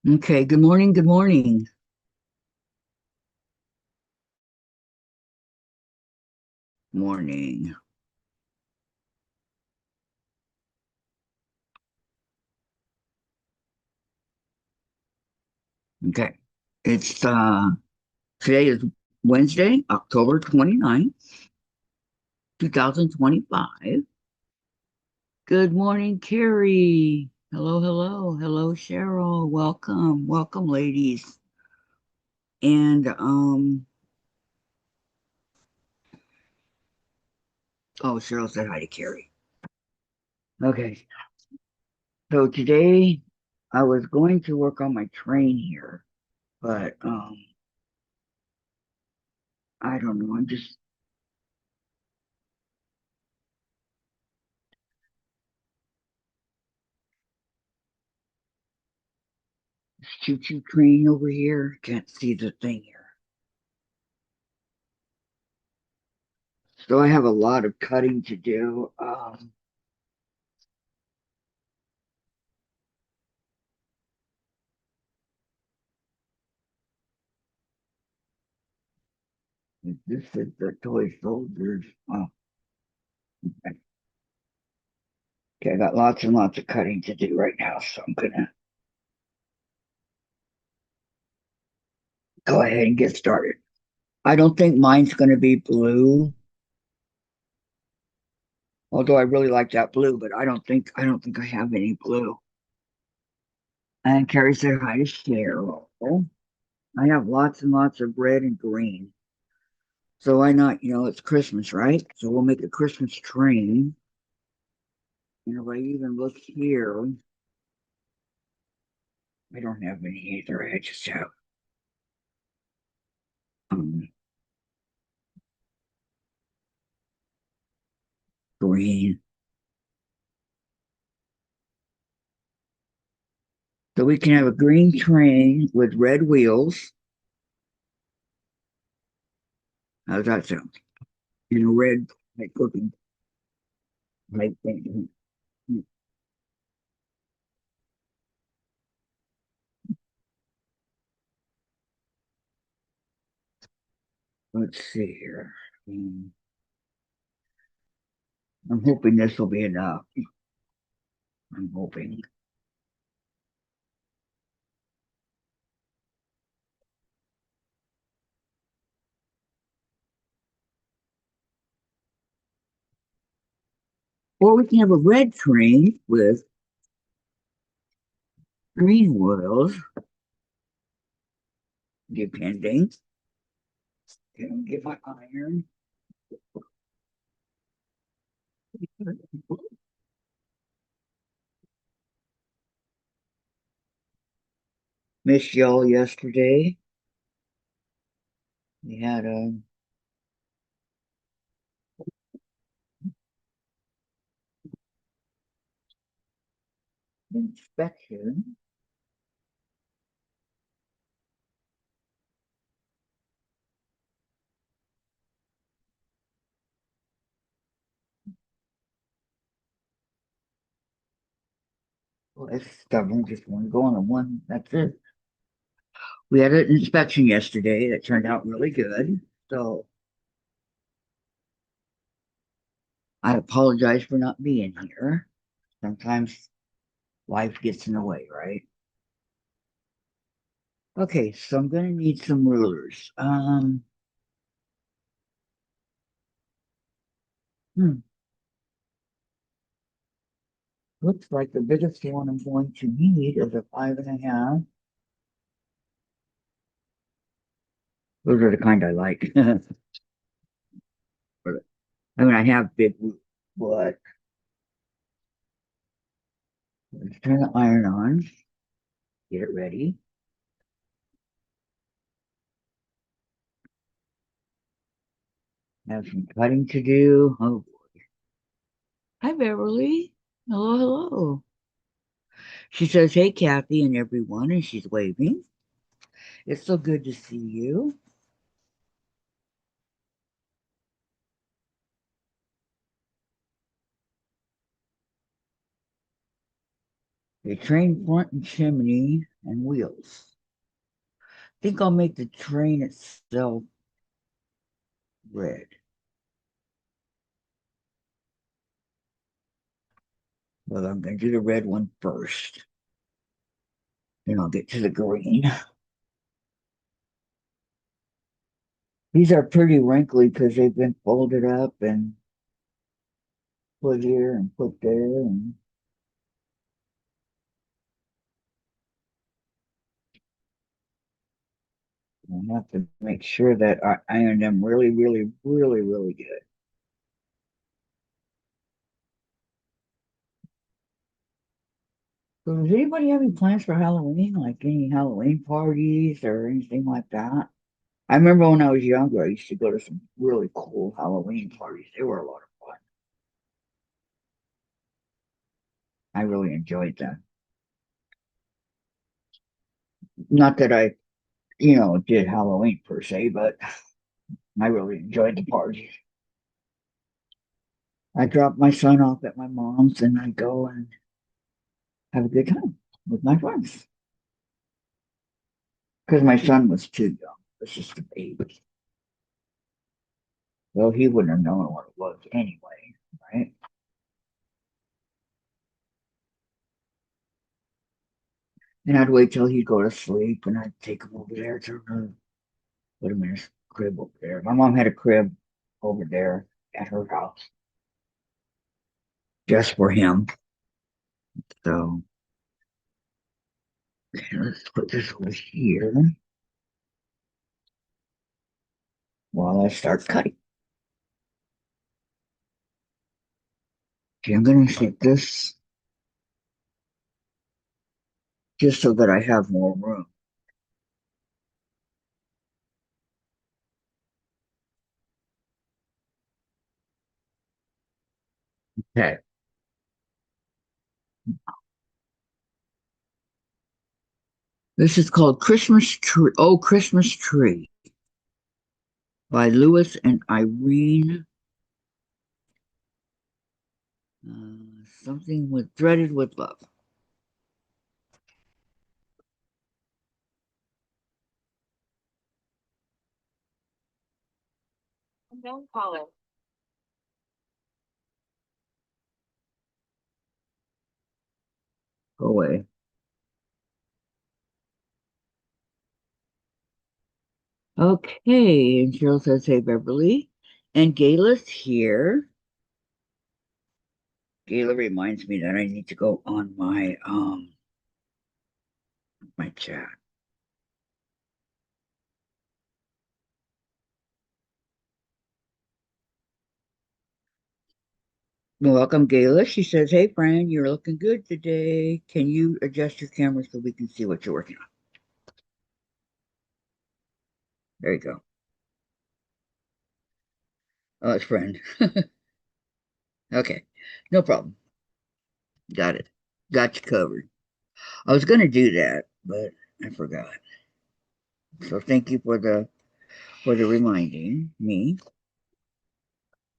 Okay, good morning, good morning. Morning. Okay. It's Today is Wednesday, October 29th, 2025. Good morning, Carrie. Hello, hello, hello, Cheryl. Welcome, welcome, ladies. And oh, Cheryl said hi to Carrie. Okay. So today I was going to work on my train here, but I don't know. I'm just choo-choo train over here. Can't see the thing here. So I have a lot of cutting to do. This is the toy soldiers. Oh, okay, I got lots and lots of cutting to do right now, so I'm gonna go ahead and get started. I don't think mine's gonna be blue, although I really like that blue, but I don't think I have any blue. And Carrie said hi to Cheryl. I have lots and lots of red and green. So why not? It's Christmas, right? So we'll make a Christmas train. If I even look here, I don't have any either. I just have um, green. So we can have a green train with red wheels. How's that sound? And a red like looking like thing. Let's see here. Um, I'm hoping this will be enough. I'm hoping. Or we can have a red train with green wheels, depending. Get my iron. Missed y'all yesterday. We had a inspection. Well, it's stubborn. Just want to go on a one. That's it. We had an inspection yesterday that turned out really good. So I apologize for not being here. Sometimes life gets in the way, right? Okay, so I'm gonna need some rulers. Hmm, Looks like the biggest one I'm going to need is a 5.5. Those are the kind I like. I mean, I have big, but let's turn the iron on, get it ready. Have some cutting to do. Oh, hi, Beverly. Hello, hello. She says, "Hey, Kathy, and everyone," and she's waving. It's so good to see you. A train front and chimney and wheels. I think I'll make the train itself red. But I'm going to do the red one first. Then I'll get to the green. These are pretty wrinkly because they've been folded up and put here and put there. And I have to make sure that I iron them really, really, really, really good. So does anybody have any plans for Halloween? Like any Halloween parties or anything like that? I remember when I was younger, I used to go to some really cool Halloween parties. They were a lot of fun. I really enjoyed them. Not that I did Halloween per se, but I really enjoyed the parties. I drop my son off at my mom's and I go and have a good time with my friends. Because my son was too young. It was just a baby. Well, he wouldn't have known what it was anyway, right? And I'd wait till he'd go to sleep and I'd take him over there to put him in his crib over there. My mom had a crib over there at her house just for him. So okay, let's put this over here while I start cutting. Okay, I'm going to take this just so that I have more room. Okay. This is called Christmas Tree. Oh, Christmas Tree by Lewis and Irene. Something with Threaded with Love. Don't call it. Go away. Okay, and Cheryl says, "Hey Beverly." And Gayla's here. Gayla reminds me that I need to go on my chat. Welcome, Gayla. She says, "Hey Fran, you're looking good today. Can you adjust your camera so we can see what you're working on?" There you go. Oh, it's Fran. Okay, no problem. Got it. Got you covered. I was gonna do that, but I forgot. So thank you for the reminding me.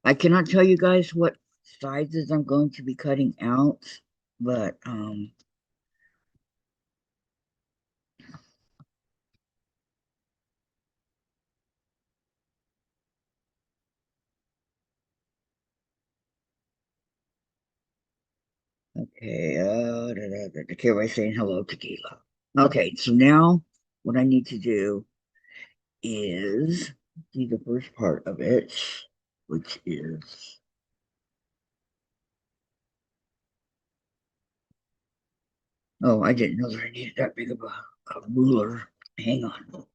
I cannot tell you guys what sizes I'm going to be cutting out, but okay. The camera saying hello, tequila. Okay, so now what I need to do is do the first part of it, which is oh, I didn't know that I needed that big of a ruler. Hang on.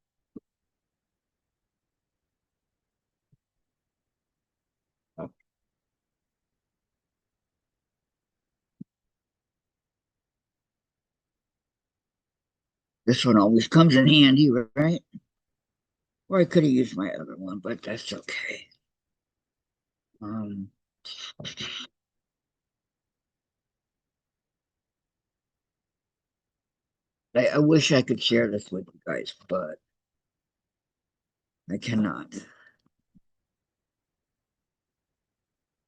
Oh, this one always comes in handy, right? Or I could have used my other one, but that's okay. Um, I wish I could share this with you guys, but I cannot. So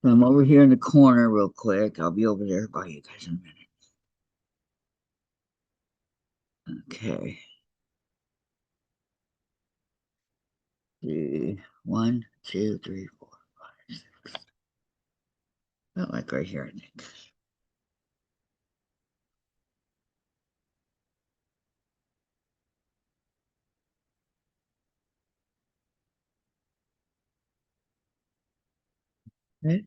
I'm over here in the corner real quick. I'll be over there by you guys in a minute. Okay. See. One, two, three, four, five, six. Oh, like right here, I think. Okay.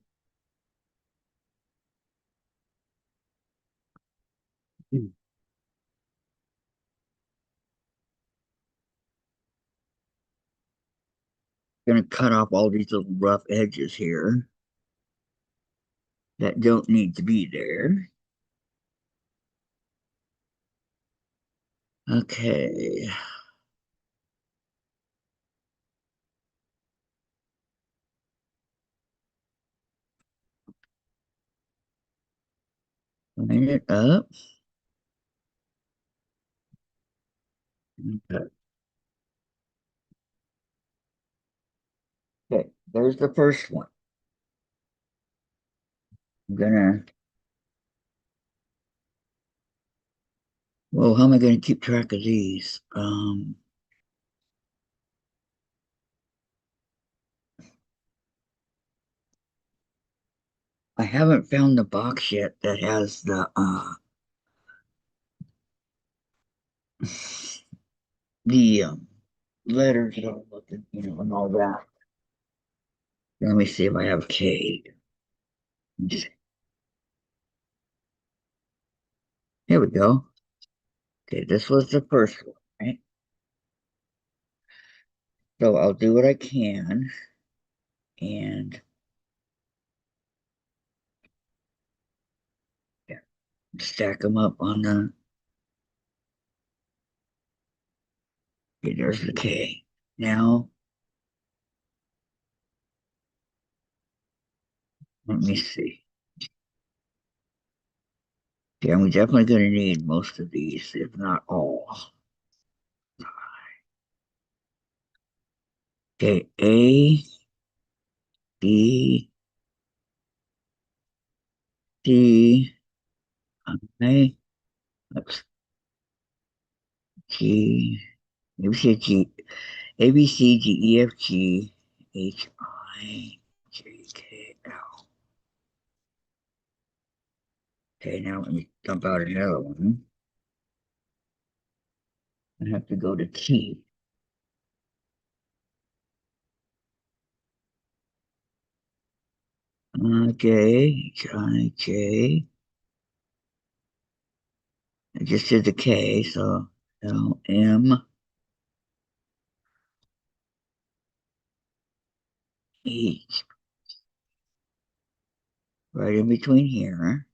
Gonna cut off all these little rough edges here that don't need to be there. Okay. Line it up. Okay. Okay, there's the first one. I'm gonna, well, how am I gonna keep track of these? I haven't found the box yet that has the letters that I'm looking, and all that. Let me see if I have K. Here we go. Okay, this was the first one, right? So I'll do what I can and yeah, stack them up on the. Okay, there's the K. Now, let me see. Yeah, we're definitely going to need most of these, if not all. Okay, A, B, C, I, oops, G, A, B, C, G, A, B, C, G, E, F, G, H, I, J, K, L. Okay, now let me dump out another one. I have to go to T. J, H, I, J. I just did the K, so L, M, H, right in between here.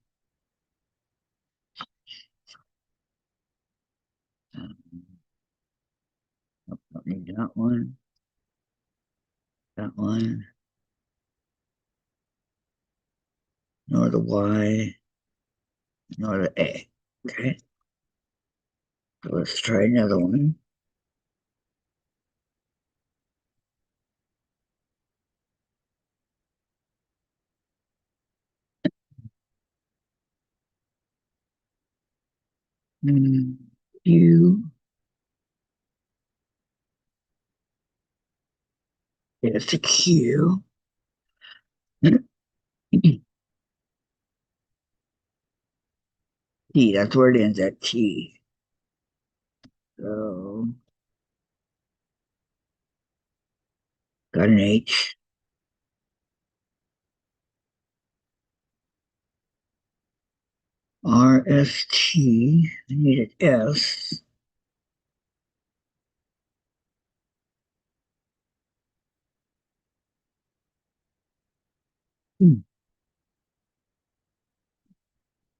Um, don't need that one, nor the Y, nor the A. Okay, so let's try another one. Q, it's a Q. T, that's where it ends at T. So, got an H. R, S, T. I need an S.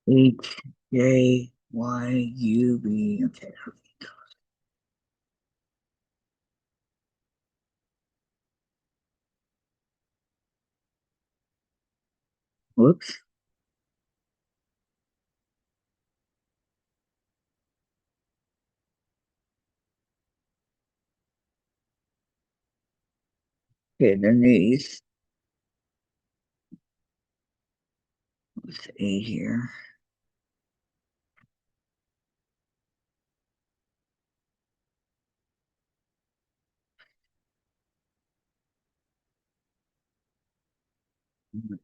H, J, Y, U, B. Okay. Whoops. Okay, then these. What's the A here?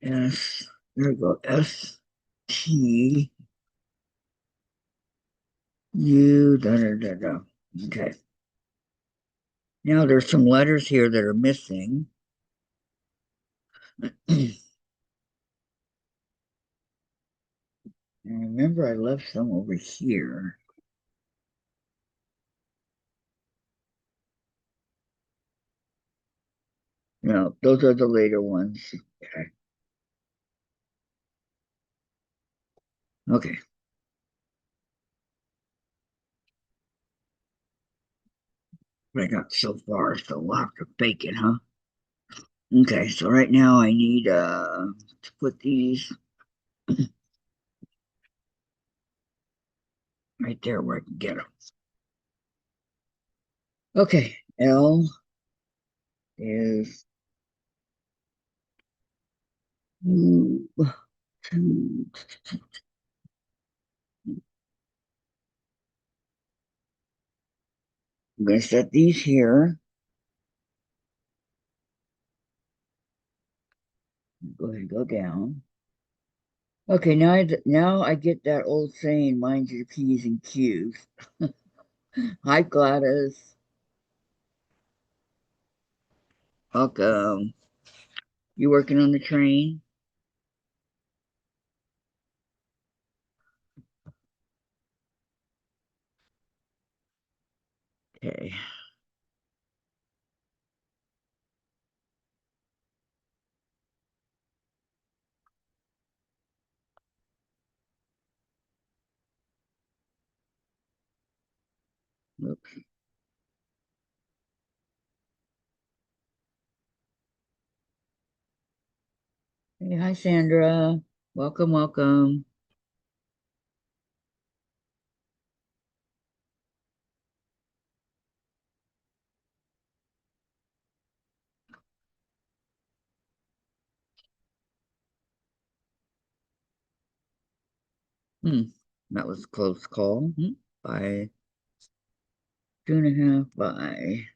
S. There we go. S T U. Da da da da. Okay. Now there's some letters here that are missing. And remember, I left some over here. No, those are the later ones. Okay. Okay. I got so far, so we'll have to bake it, huh? Okay, so right now I need to put these right there where I can get them. Okay, L is two, two. I'm gonna set these here. Go ahead and go down. Okay, now I get that old saying, mind your P's and Q's. Hi Gladys. Welcome. You working on the train? Okay. Oops. Hey, hi Sandra. Welcome, welcome. Hmm. That was a close call. By 2.5 by.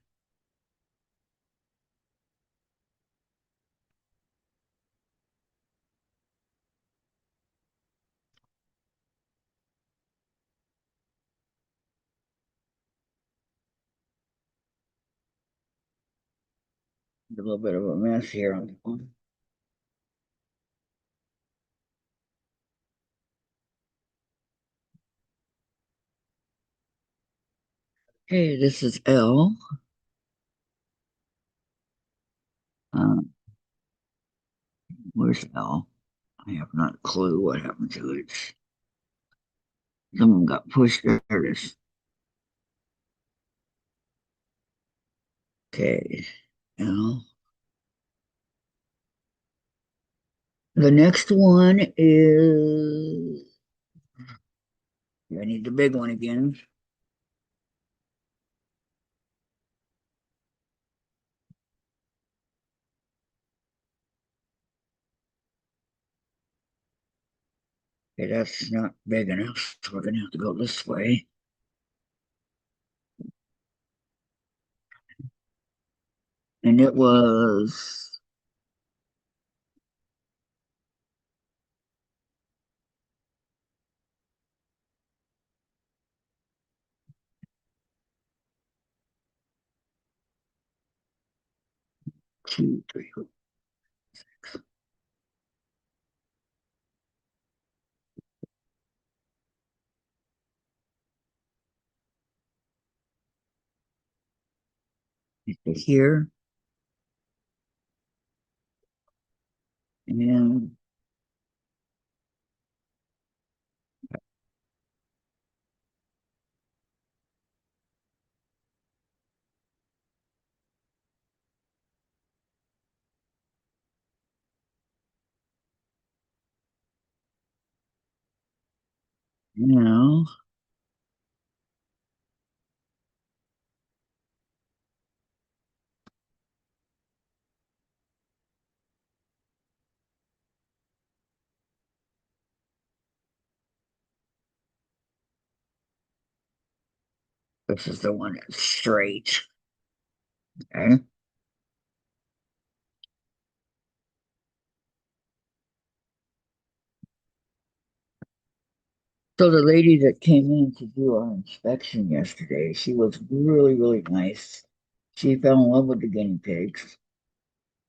A little bit of a mess here on the phone. Okay, this is L. Um, where's L? I have not a clue what happened to it. Someone got pushed. There it is. Okay, L. The next one is. I need the big one again. Okay, that's not big enough. So we're gonna have to go this way. And it was 2, 3. Here and now this is the one that's straight. Okay. So the lady that came in to do our inspection yesterday, she was really, really nice. She fell in love with the guinea pigs.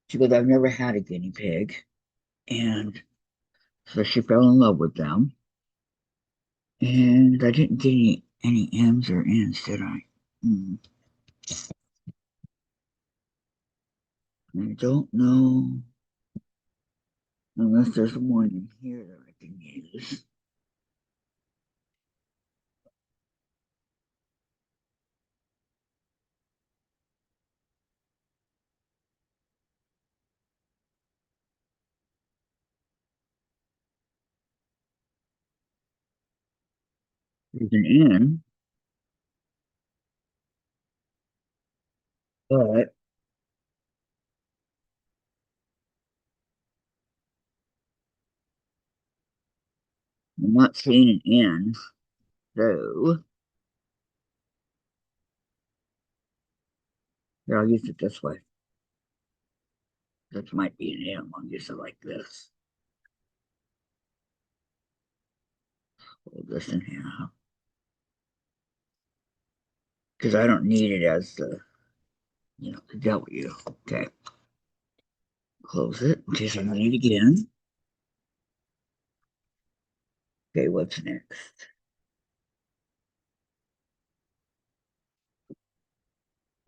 She goes, I've never had a guinea pig. And so she fell in love with them. And I didn't get any M's or N's, did I? Hmm. I don't know unless there's one in here that I can use. There's an N, but I'm not seeing an N. So here, I'll use it this way. That might be an M. I'll use it like this. Hold this in here. Because I don't need it as the W. Okay, close it in case I need it again. Okay, what's next?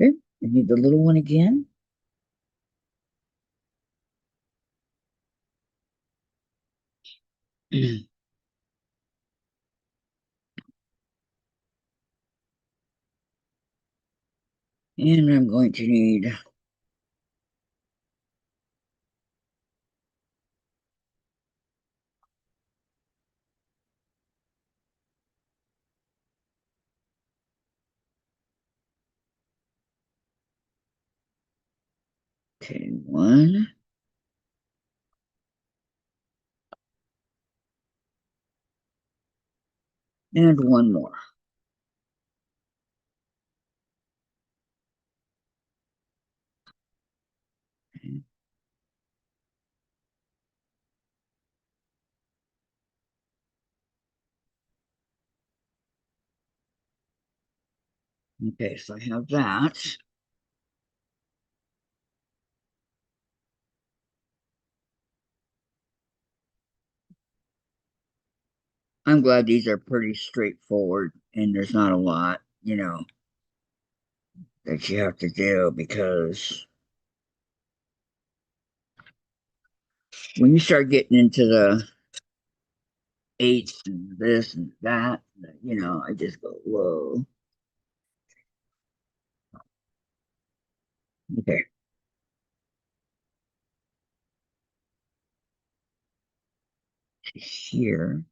Okay, I need the little one again. And I'm going to need okay, one and one more. Okay, so I have that. I'm glad these are pretty straightforward and there's not a lot, that you have to do because when you start getting into the eights and this and that, I just go, whoa. Okay, here.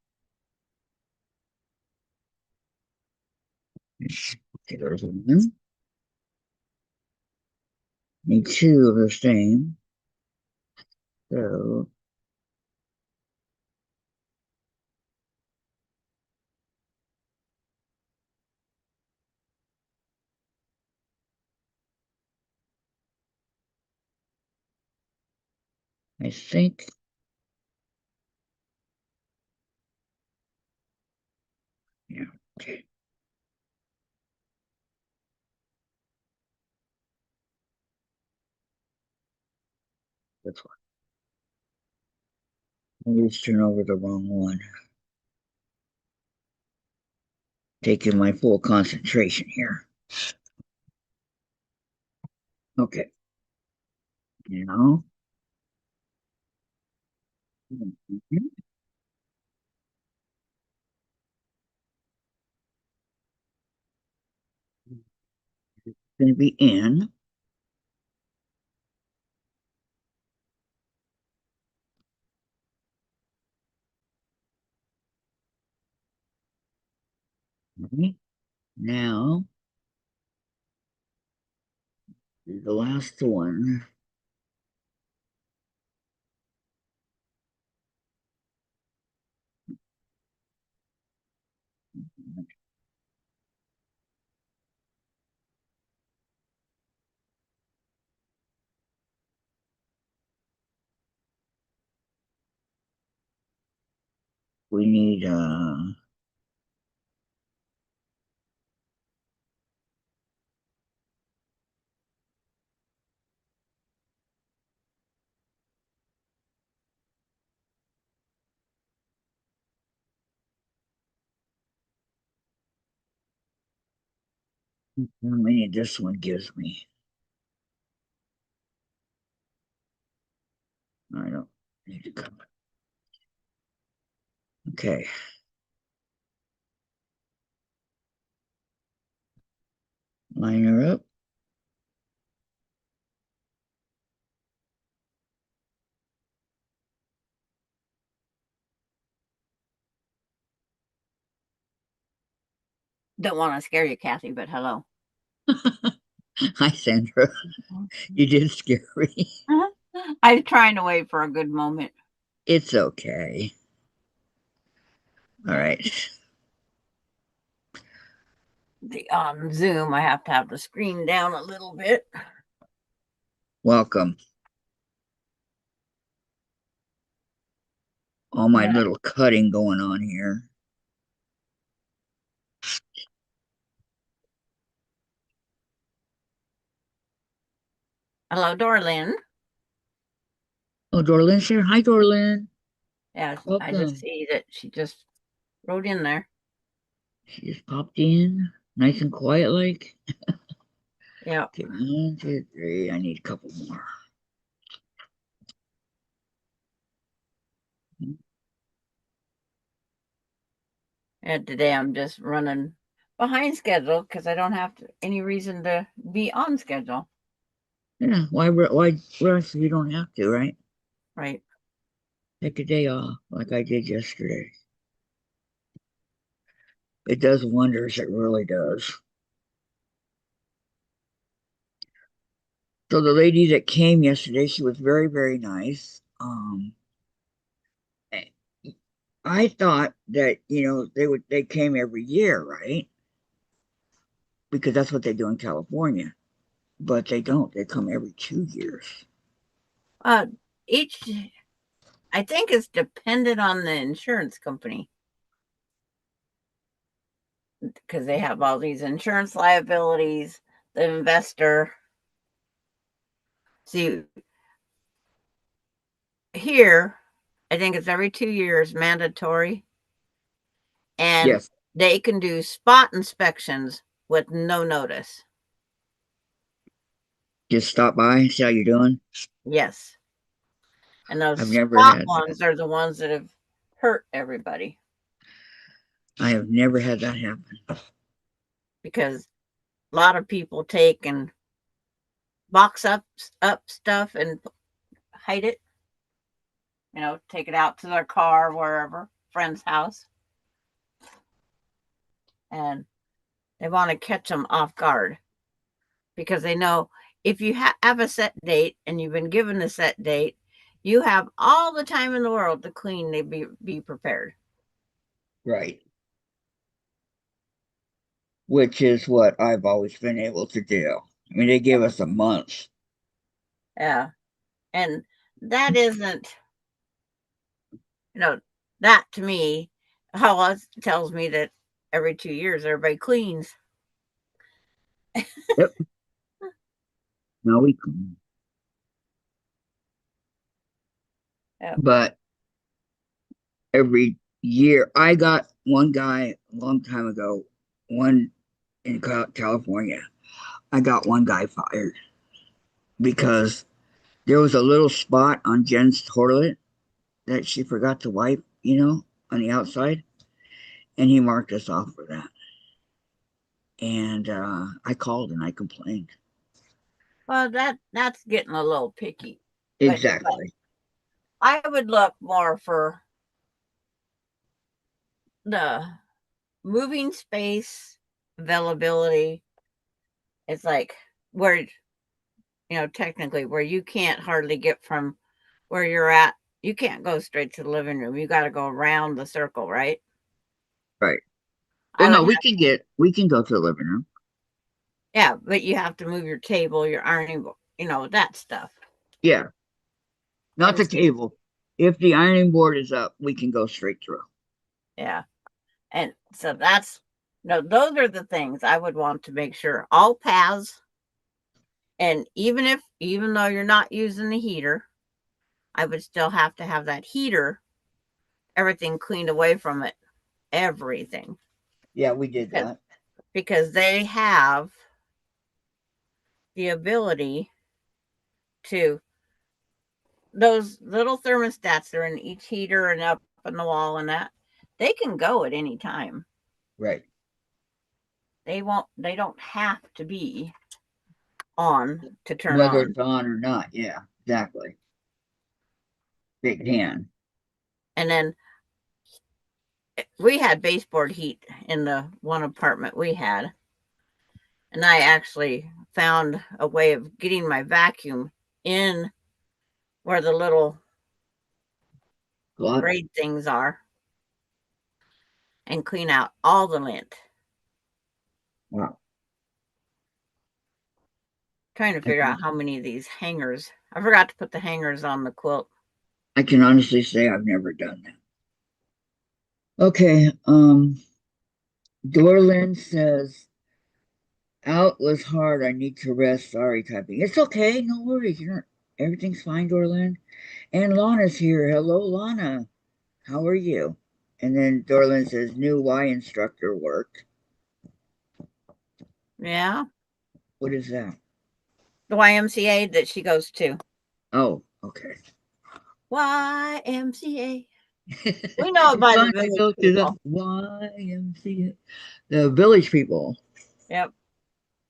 Okay, there's one. Need two of the same. So I think, yeah, okay, that's one. I always turn over the wrong one. Taking my full concentration here. Okay, now, it's going to be in. Okay. Now, the last one. We need How many this one gives me? I don't need to come. Okay. Line her up. Don't want to scare you, Kathy, but hello. Hi, Sandra. You did scare me. I was trying to wait for a good moment. It's okay. All Yeah. right. The on Zoom, I have to have the screen down a little bit. Welcome. All my Yeah. little cutting going on here. Hello, Dorlin. Oh, Dorlin's here. Hi, Dorlin. Yeah, I just Welcome. see that she just wrote in there. She just popped in, nice and quiet like. Yeah. Okay, 1, 2, 3. I need a couple more. And today I'm just running behind schedule because I don't have any reason to be on schedule. Yeah, why rush if you don't have to, right? Right. Take a day off like I did yesterday. It does wonders, it really does. So the lady that came yesterday, she was very, very nice. I thought that, they came every year, right? Because that's what they do in California. But they don't. They come every 2 years. Uh, each, I think it's dependent on the insurance company because they have all these insurance liabilities, the investor. See, here, I think it's every 2 years mandatory, and Yes. they can do spot inspections with no notice. Just stop by, see how you're doing. Yes. And those I've never spot had that. ones are the ones that have hurt everybody I have never had that happen. because a lot of people take and box up stuff and hide it, take it out to their car, wherever, friend's house, and they want to catch them off guard because they know if you have a set date and you've been given a set date, you have all the time in the world to clean. They be prepared. Right. Which is what I've always been able to do. I mean, they give us a month. Yeah, and that isn't, you know, that to me, how else tells me that every 2 years everybody cleans. Yep. No, we can. Yeah. But every year, I got one guy a long time ago, one in California. I got one guy fired because there was a little spot on Jen's toilet that she forgot to wipe, on the outside, and he marked us off for that. And I called and I complained. Well, that's getting a little picky, but Exactly. I would look more for the moving space availability. It's like where, technically where you can't hardly get from where you're at. You can't go straight to the living room. You got to go around the circle, right? Right. I Well, would no, have, we can go to the living room. yeah, but you have to move your table, your ironing board, that stuff. Yeah, not And the table. If the ironing board is up, we can go straight through. yeah, and so that's, those are the things I would want to make sure all paths, and even though you're not using the heater, I would still have to have that heater, everything cleaned away from it, everything, Yeah, we did because that. they have. the ability to those little thermostats that are in each heater and up on the wall and that they can go at any time. Right. They don't have to be on to turn Whether on. it's on or not. Yeah, exactly. They can. And then we had baseboard heat in the one apartment we had. And I actually found a way of getting my vacuum in where the little Gloves. braid things are and clean out all the lint. Wow. Trying to I figure can, out how many of these hangers. I forgot to put the hangers on the quilt. I can honestly say I've never done that. Okay. Dorlin says, out was hard. I need to rest. Sorry, typing. It's okay. No worries. You're not, everything's fine, Dorlin. And Lana's here. Hello, Lana. How are you? And then Dorlin says, new Y instructor worked. Yeah. What is that? The YMCA that she goes to. Oh, okay. YMCA. We know it It's by the fun to village go to the people. YMCA. The village people. Yep.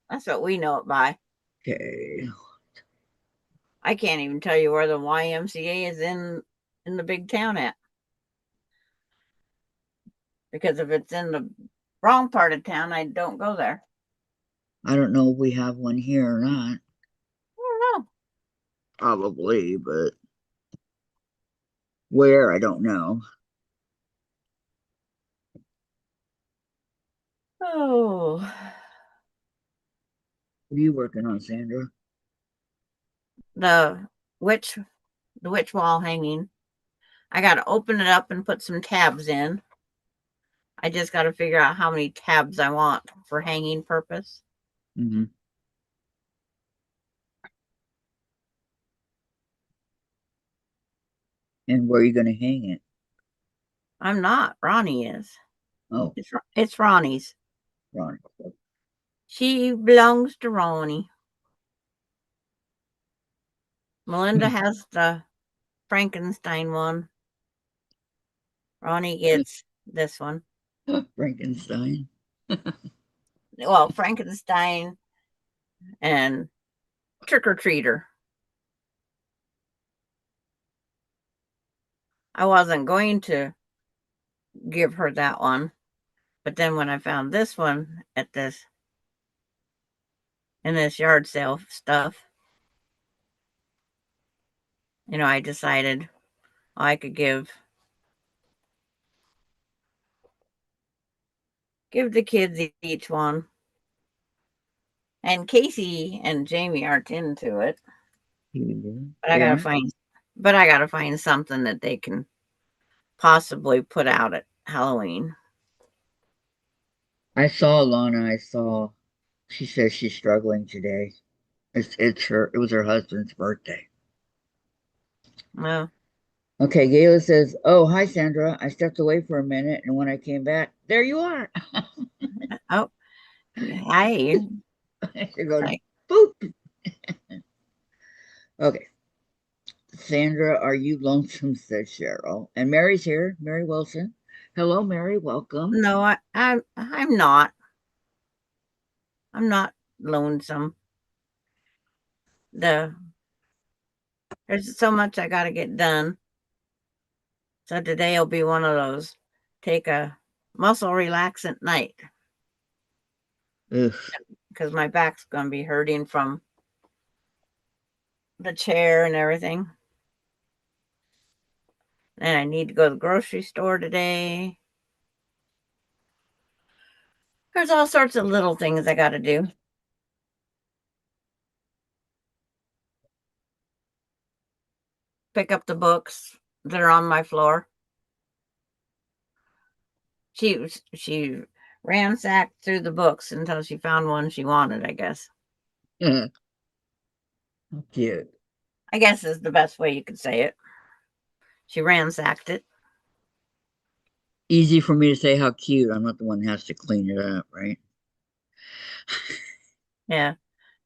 That's what we know it by. Okay. I can't even tell you where the YMCA is in the big town at. Because if it's in the wrong part of town, I don't go there. I don't know if we have one here or not. I don't Probably, but where, I don't know. know. Oh, What are you working on, Sandra? the witch, the witch wall hanging. I got to open it up and put some tabs in. I just got to figure out how many tabs I want for hanging purpose. Mm-hmm. And where are you going to hang it? I'm not. Ronnie is. Oh, It's Ronnie's. Ron. She belongs to Ronnie. Melinda has the Frankenstein one. Ronnie gets this one. Frankenstein. Well, Frankenstein and Trick or Treater. I wasn't going to give her that one, but then when I found this one at this in this yard sale stuff, I decided I could give the kids each one. And Casey and Jamie aren't into it, but They are. I gotta find something that they can possibly put out at Halloween. I saw Lana. She says she's struggling today. It was her husband's birthday. Well, Okay, Gayla says, oh, hi, Sandra. I stepped away for a minute, and when I came back, there you are. oh, hi. You're going, Hi. boop. Okay. Sandra, are you lonesome? Says Cheryl. And Mary's here, Mary Wilson. Hello, Mary. Welcome. No, I'm not. I'm not lonesome. The There's so much I got to get done. So today will be one of those take a muscle relaxant night Ugh. because my back's going to be hurting from the chair and everything. And I need to go to the grocery store today. There's all sorts of little things I got to do. Pick up the books that are on my floor. She ransacked through the books until she found one she wanted, I guess. How cute. I guess is the best way you could say it. She ransacked it. Easy for me to say how cute. I'm not the one who has to clean it up, right? Yeah.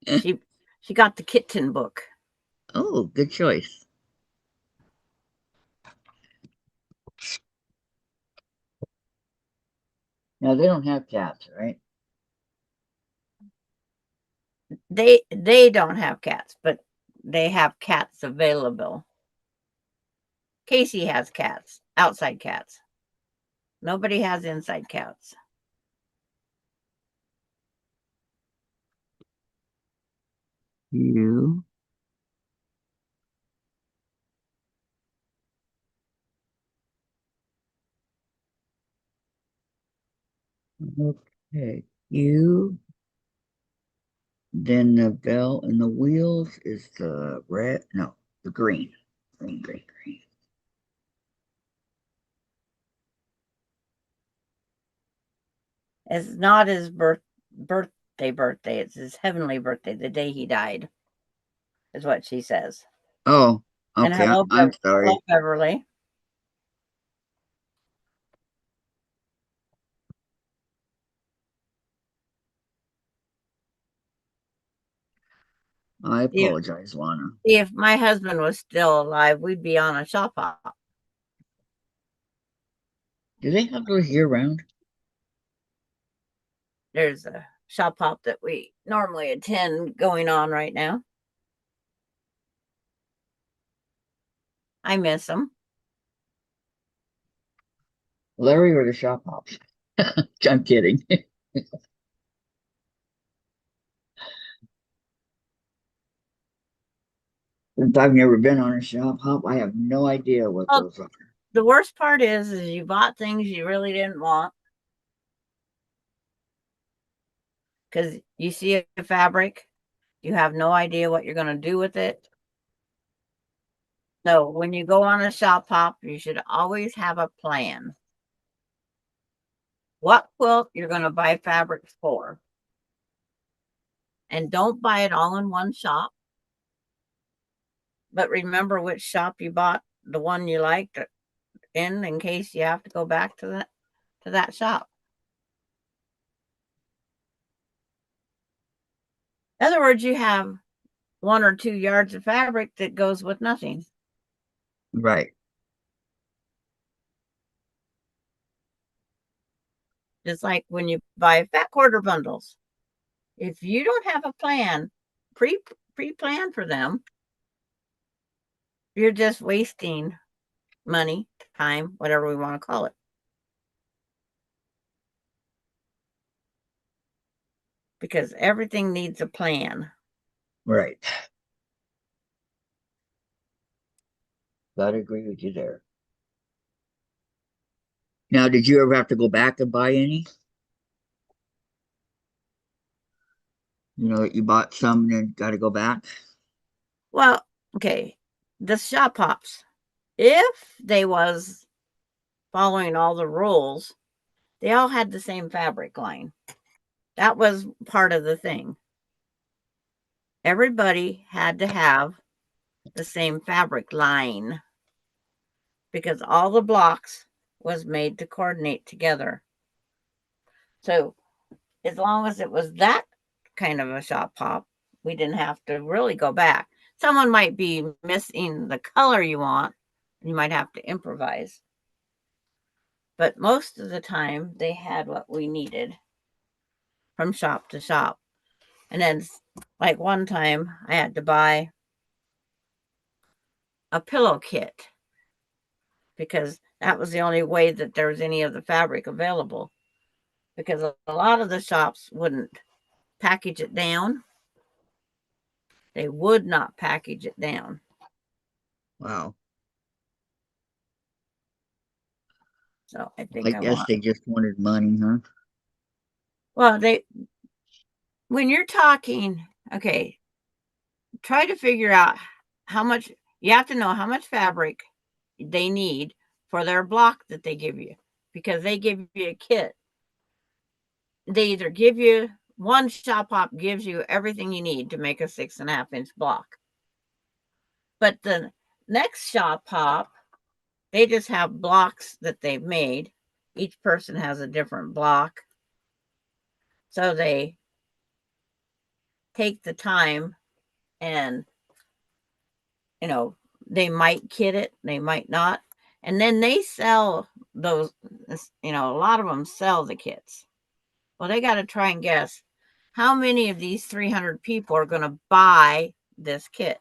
She She got the kitten book. Oh, good choice. Now they don't have cats, right? They don't have cats, but they have cats available. Casey has cats, outside cats. Nobody has inside cats. You. Okay. You. Then the bell and the wheels is the red. No, the green. Green, green, green. It's not his birthday. It's his heavenly birthday, the day he died, is what she says. Oh, And okay. hello, I'm hello, sorry. Beverly. I See apologize, Lana. if my husband was still alive, we'd be on a shop hop. Do they have those year round? There's a shop hop that we normally attend going on right now. I miss them. Larry or the shop hops? I'm kidding. Since I've never been on a shop hop, I have no idea what Well, those are. the worst part is you bought things you really didn't want because you see a fabric, you have no idea what you're going to do with it. So when you go on a shop hop, you should always have a plan. What quilt you're going to buy fabrics for. And don't buy it all in one shop. But remember which shop you bought the one you liked in case you have to go back to that shop. In other words, you have 1 or 2 yards of fabric that goes with nothing. Right. Just like when you buy fat quarter bundles. If you don't have a plan, pre-plan for them, you're just wasting money, time, whatever we want to call it. Because everything needs a plan. Right. Gotta agree with you there. Now, did you ever have to go back and buy any? You know, you bought some and then got to go back? Well, okay, the shop hops, if they was following all the rules, they all had the same fabric line. That was part of the thing. Everybody had to have the same fabric line because all the blocks was made to coordinate together. So as long as it was that kind of a shop hop, we didn't have to really go back. Someone might be missing the color you want. You might have to improvise. But most of the time, they had what we needed from shop to shop. And then, like one time, I had to buy a pillow kit because that was the only way that there was any of the fabric available. Because a lot of the shops wouldn't package it down. They would not package it down. Wow. So I I think I guess want. they just wanted money, huh? Well, when you're talking, okay, try to figure out how much you have to know how much fabric they need for their block that they give you because they give you a kit. They either give you one shop hop gives you everything you need to make a 6.5-inch block. But the next shop hop, they just have blocks that they've made. Each person has a different block. So they take the time and they might kit it, they might not. And then they sell those, a lot of them sell the kits. Well, they got to try and guess how many of these 300 people are going to buy this kit.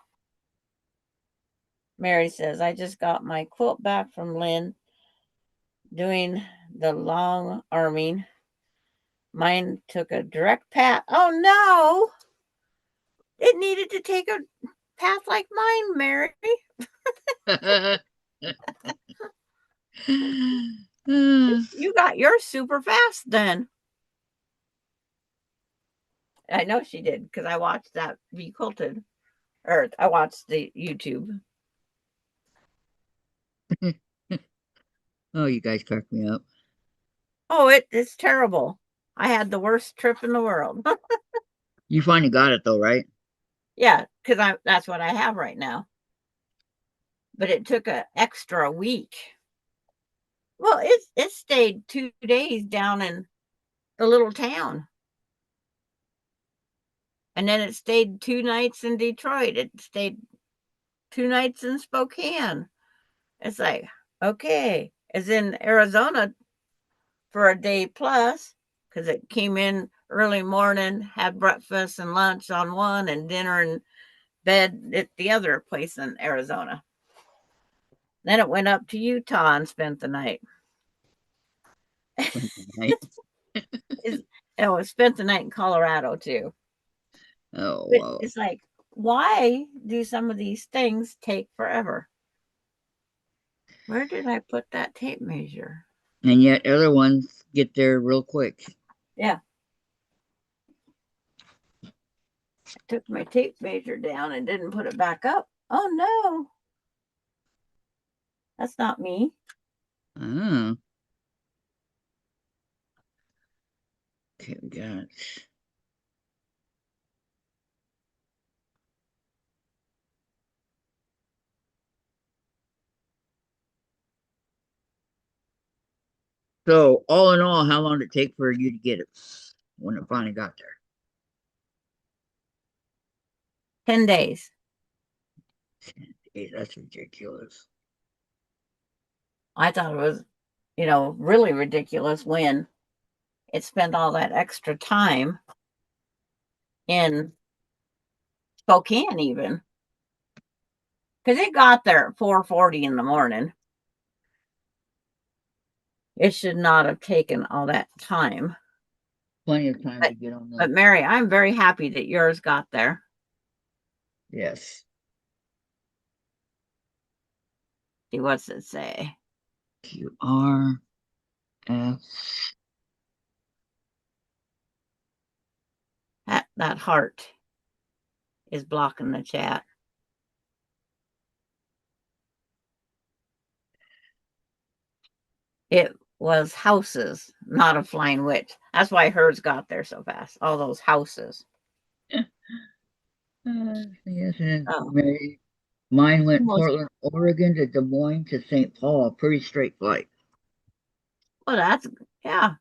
Mary says, I just got my quilt back from Lynn doing the long arming. Mine took a direct path. Oh no! It needed to take a path like mine, Mary. You got yours super fast then. I know she did because I watched that be quilted. Or I watched the YouTube. Oh, you guys crack me up. Oh, it's terrible. I had the worst trip in the world. You finally got it though, right? Yeah, because that's what I have right now. But it took an extra week. Well, it stayed 2 days down in the little town. And then it stayed 2 nights in Detroit. It stayed 2 nights in Spokane. It's like, okay. It's in Arizona for a day plus because it came in early morning, had breakfast and lunch on one, and dinner and bed at the other place in Arizona. Then it went up to Utah and spent the night. Right? It spent the night in Colorado too. Oh, But wow. it's like, why do some of these things take forever? Where did I put that tape measure? And yet other ones get there real quick. Yeah. I took my tape measure down and didn't put it back up. Oh no. That's not me. Oh. Okay, we got it. So, all in all, how long did it take for you to get it when it finally got there? 10 days. Hey, that's ridiculous. I thought it was, really ridiculous when it spent all that extra time in Spokane even. Because it got there at 4:40 in the morning. It should not have taken all that time. Plenty of time But, to get on but the. Mary, I'm very happy that yours got there. Yes. See, what's it say? QR F. That heart is blocking the chat. It was houses, not a flying witch. That's why hers got there so fast. All those houses. Yes, and Oh, mine went almost. Portland, Oregon to Des Moines to St. Paul. Pretty straight flight. Well, yeah.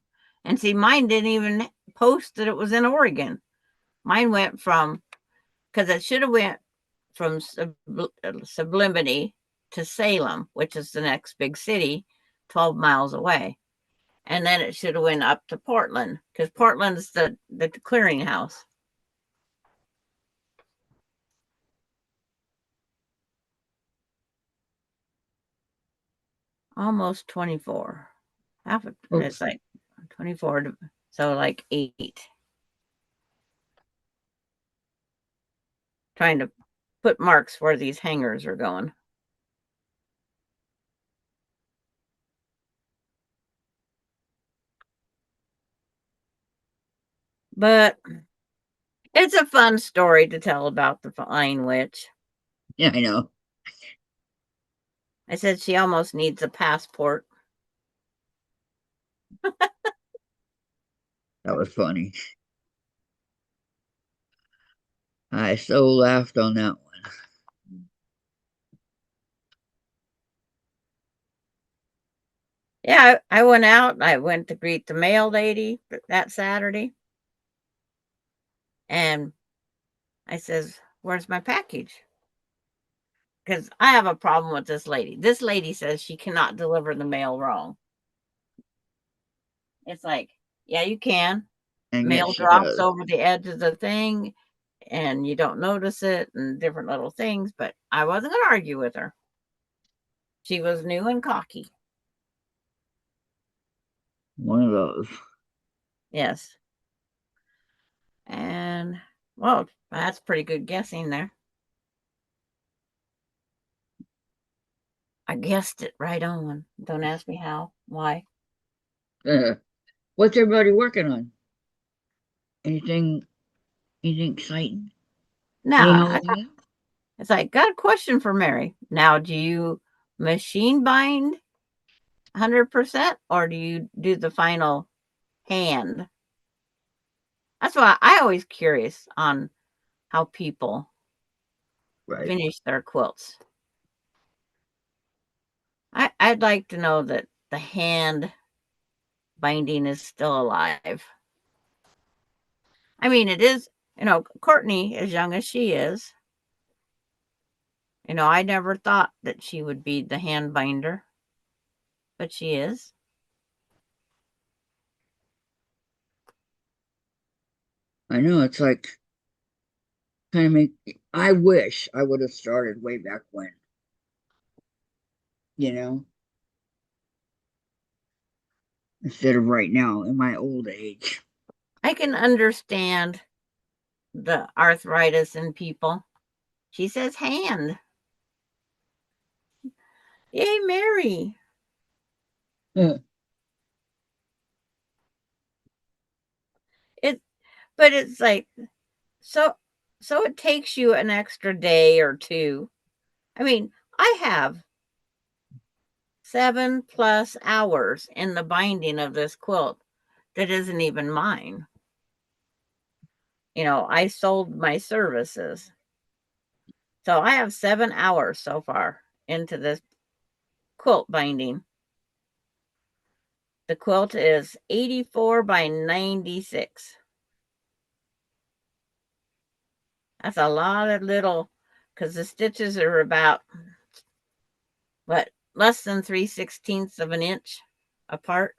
And see, mine didn't even post that it was in Oregon. Mine went because it should have went from Sublimity to Salem, which is the next big city, 12 miles away. And then it should have went up to Portland because Portland's the clearinghouse. Almost 24. It's like 24, so like 8. Trying to put marks where these hangers are going. But it's a fun story to tell about the flying witch. Yeah, I know. I said she almost needs a passport. That was funny. I so laughed on that one. Yeah, I went out. I went to greet the mail lady that Saturday. And I says, Where's my package? Because I have a problem with this lady. This lady says she cannot deliver the mail wrong. It's like, yeah, you can. And yet Mail she drops does. over the edge of the thing and you don't notice it and different little things, but I wasn't going to argue with her. She was new and cocky. One of those. Yes. And, well, that's pretty good guessing there. I guessed it right on. Don't ask me how, why. What's everybody working on? Anything anything exciting? Any Now, Halloween? it's like, got a question for Mary. Now, do you machine bind 100% or do you do the final hand? That's why I always curious on how people Right. finish their quilts. I'd like to know that the hand binding is still alive. I mean, it is, Courtney, as young as she is, I never thought that she would be the hand binder, but she is. I know it's like kind of make I wish I would have started way back when, you know, instead of right now in my old age. I can understand the arthritis in people. She says hand. Yay, Mary. It but it's like so so it takes you an extra day or two. I mean, I have 7+ hours in the binding of this quilt that isn't even mine. I sold my services. So I have 7 hours so far into this quilt binding. The quilt is 84 by 96. That's a lot of little, because the stitches are about, what, less than 3/16 of an inch apart.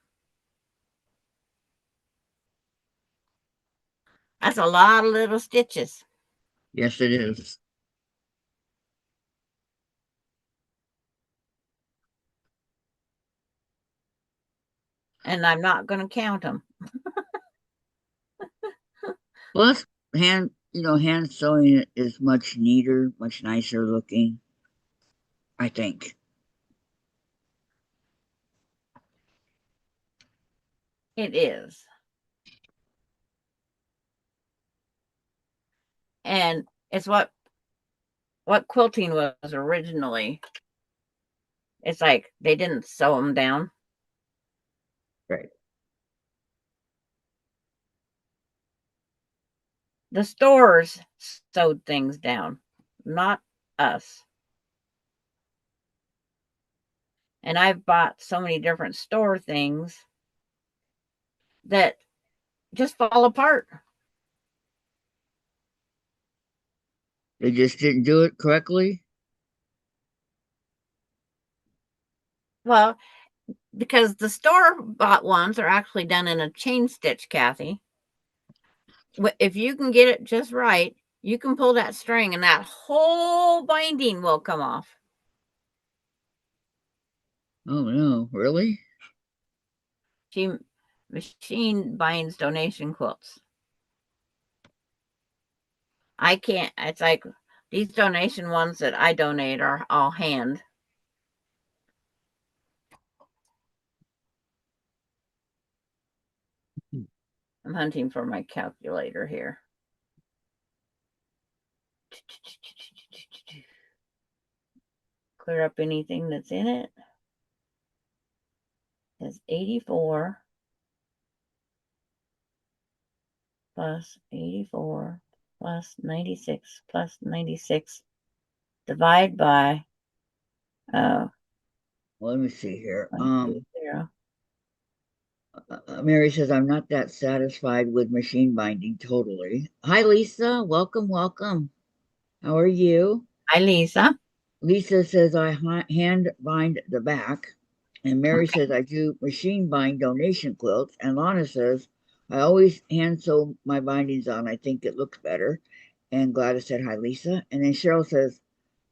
That's a lot of little stitches. Yes, it is. And I'm not going to count them. Plus, hand sewing it is much neater, much nicer looking, I think. It is. And it's what quilting was originally. It's like they didn't sew them down. Right. The stores sewed things down, not us. And I've bought so many different store things that just fall apart. They just didn't do it correctly. Well, because the store bought ones are actually done in a chain stitch, Kathy. If you can get it just right, you can pull that string and that whole binding will come off. Oh no, really? She machine binds donation quilts. I can't, it's like these donation ones that I donate are all hand. I'm hunting for my calculator here. Clear up anything that's in it. It's 84 plus 84 plus 96 plus 96. Divide by Well, let me see here. 0.20. Mary says I'm not that satisfied with machine binding totally. Hi, Lisa. Welcome, welcome. How are you? Hi, Lisa. Lisa says I hand bind the back. And Mary Okay. says I do machine bind donation quilts. And Lana says I always hand sew my bindings on. I think it looks better. And Gladys said hi, Lisa. And then Cheryl says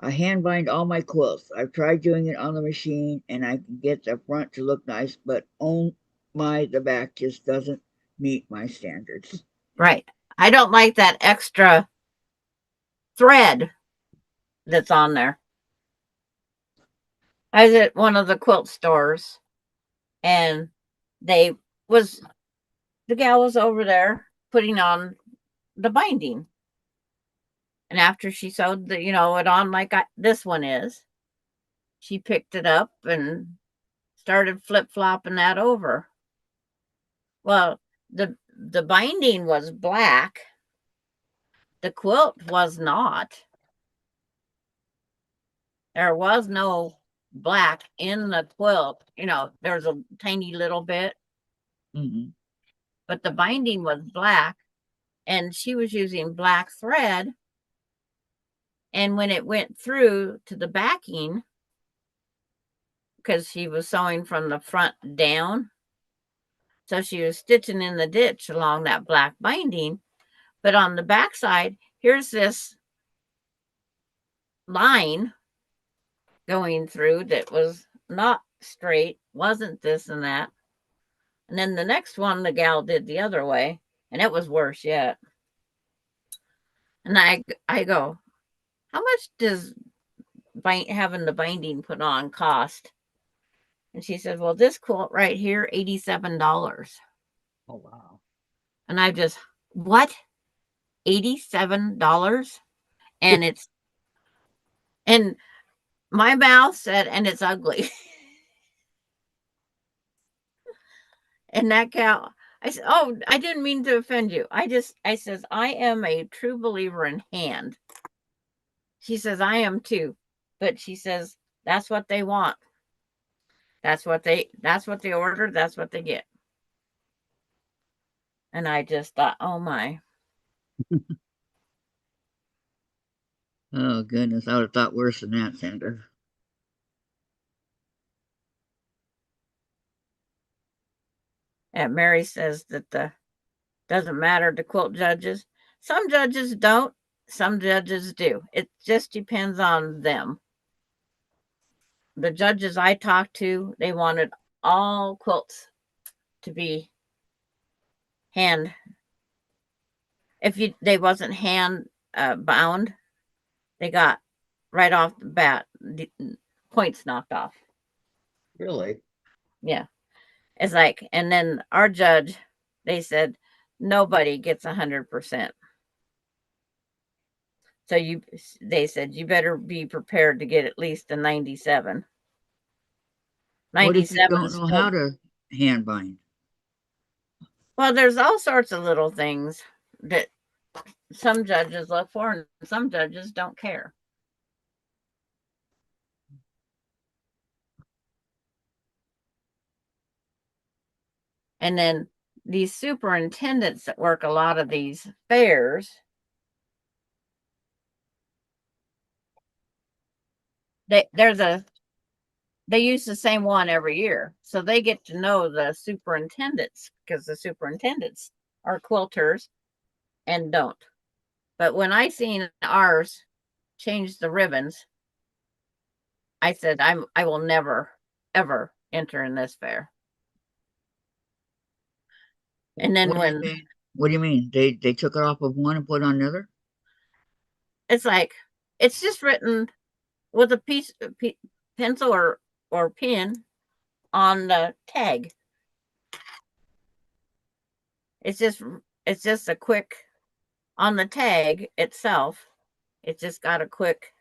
I hand bind all my quilts. I've tried doing it on the machine and I can get the front to look nice, but the back just doesn't meet my standards. Right. I don't like that extra thread that's on there. I was at one of the quilt stores and they was the gal was over there putting on the binding. And after she sewed it on like this one is, she picked it up and started flip flopping that over. Well, the binding was black. The quilt was not. There was no black in the quilt. There's a tiny little bit, Mm-hmm. but the binding was black, and she was using black thread. And when it went through to the backing, because she was sewing from the front down, so she was stitching in the ditch along that black binding. But on the back side, here's this line going through that was not straight, wasn't this and that. And then the next one, the gal did the other way, and it was worse yet. And I go, how much does having the binding put on cost? And she said, well, this quilt right here, $87. Oh, wow. And I just, what? $87? And and my mouth said, and it's ugly. And that gal, I said, oh, I didn't mean to offend you. I says, I am a true believer in hand. She says, I am too. But she says, that's what they want. That's what they order. That's what they get. And I just thought, oh my. Oh, goodness. I would have thought worse than that, Sandra. And Mary says that the doesn't matter to quilt judges. Some judges don't, some judges do. It just depends on them. The judges I talked to, they wanted all quilts to be hand. If they wasn't hand bound, they got right off the bat the points knocked off. Really? Yeah, it's like, and then our judge, they said nobody gets 100%. So they said you better be prepared to get at least a 97. What if you 97 don't is know still, how to hand bind? well, there's all sorts of little things that some judges look for and some judges don't care. And then these superintendents that work a lot of these fairs, they use the same one every year. So they get to know the superintendents because the superintendents are quilters and don't. But when I seen ours change the ribbons, I said I will never ever enter in this fair. And then What do you when mean? What do you mean? They took it off of one and put on another? it's like it's just written with a pencil or pen on the tag. It's just it's just a quick on the tag itself. It just got a quick.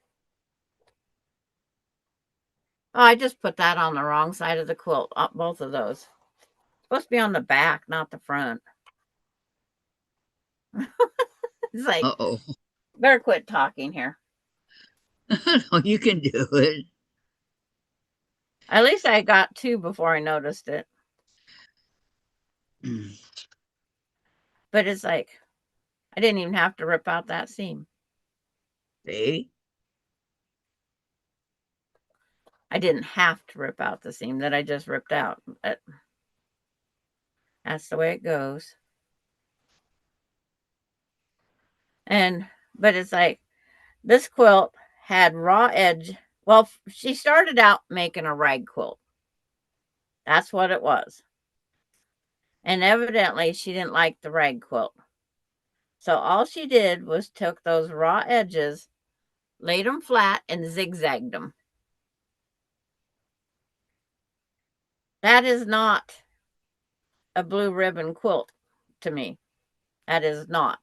Oh, I just put that on the wrong side of the quilt. Both of those. It's supposed to be on the back, not the front. It's like Uh-oh. better quit talking here. No, you can do it. At least I got two before I noticed it. But it's like I didn't even have to rip out that seam. See? I didn't have to rip out the seam that I just ripped out. That's the way it goes. But it's like this quilt had raw edge. Well, she started out making a rag quilt. That's what it was. And evidently she didn't like the rag quilt. So all she did was took those raw edges, laid them flat, and zigzagged them. That is not a blue ribbon quilt to me. That is not.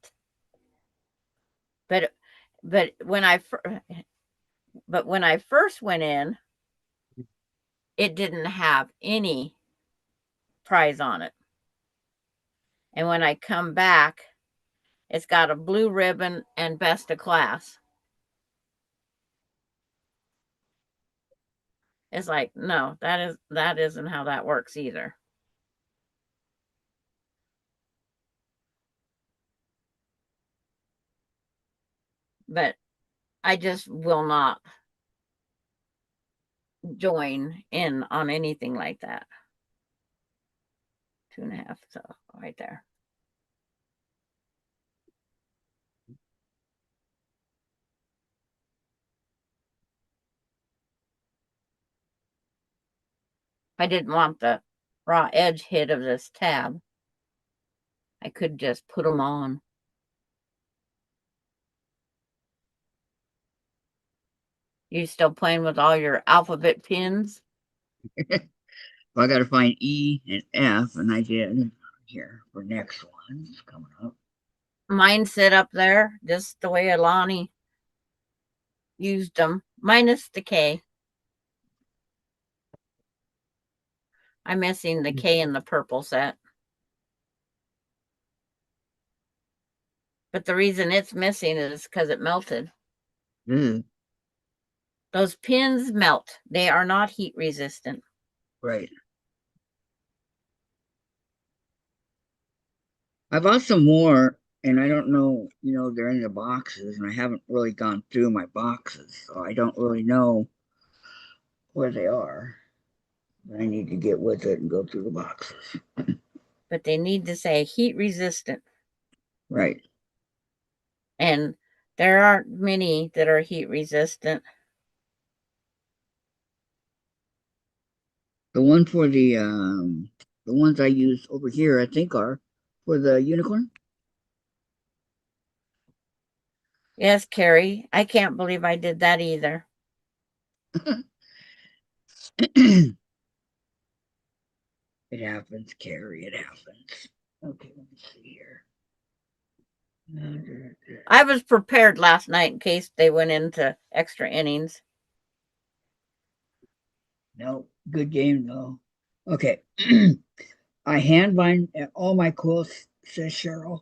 But but when I first went in, it didn't have any prize on it. And when I come back, it's got a blue ribbon and best of class. It's like, no, that isn't how that works either. But I just will not join in on anything like that. 2.5, so right there. If I didn't want the raw edge hit of this tab, I could just put them on. You still playing with all your alphabet pins? Well, I got to find E and F, and I did here for next one. It's coming up. Mine sit up there just the way Alani used them, minus the K. I'm missing the K in the purple set. But the reason it's missing is because it melted. Mm. Those pins melt. They are not heat resistant. Right. I bought some more, and I don't know, they're in the boxes, and I haven't really gone through my boxes, so I don't really know where they are. I need to get with it and go through the boxes. But they need to say heat resistant. Right. And there aren't many that are heat resistant. The one for the ones I use over here, I think are for the unicorn. Yes, Carrie. I can't believe I did that either. It happens, Carrie. It happens. Okay, let me see here. I was prepared last night in case they went into extra innings. No, good game though. Okay. I hand bind all my quilts, says Cheryl.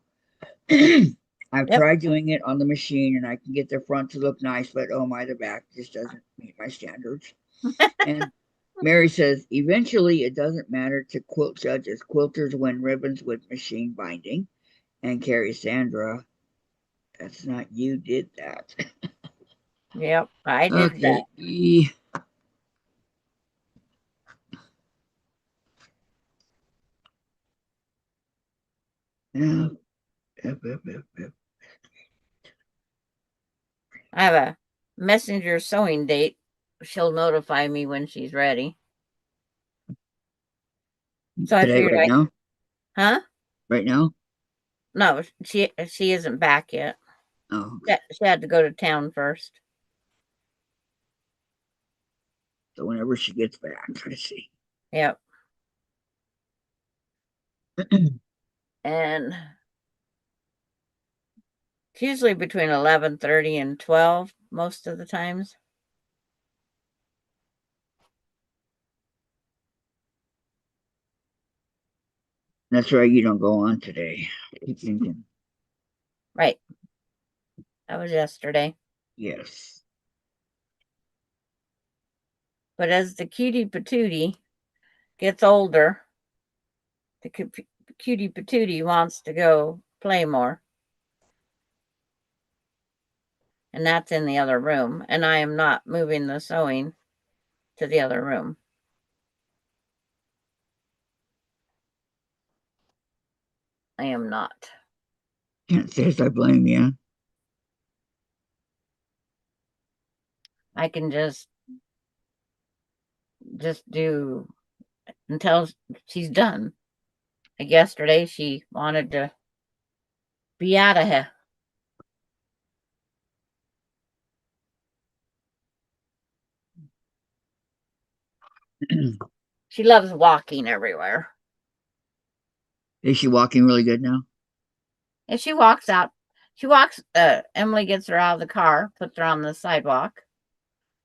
I've Yep. tried doing it on the machine and I can get the front to look nice, but oh my, the back just doesn't meet my standards. And Mary says, eventually it doesn't matter to quilt judges. Quilters win ribbons with machine binding. And Carrie Sandra, that's not you did that. Yep, I did that. Okay. Yeah. I have a messenger sewing date. She'll notify me when she's ready. So I Today, figured right now? huh? Right now? No, she isn't back yet. Oh, She had to go to town first. so whenever she gets back, I see. Yep. And it's usually between 11:30 and 12 most of the times. That's right, you don't go on today. Keep thinking. Right. That was yesterday. Yes. But as the cutie patootie gets older, the cutie patootie wants to go play more. and that's in the other room. And I am not moving the sewing to the other room. I am not. Can't say as I blame you. I can just do until she's done. Like yesterday, she wanted to be out of here. She loves walking everywhere. Is she walking really good now? And she walks out. She walks, Emily gets her out of the car, puts her on the sidewalk,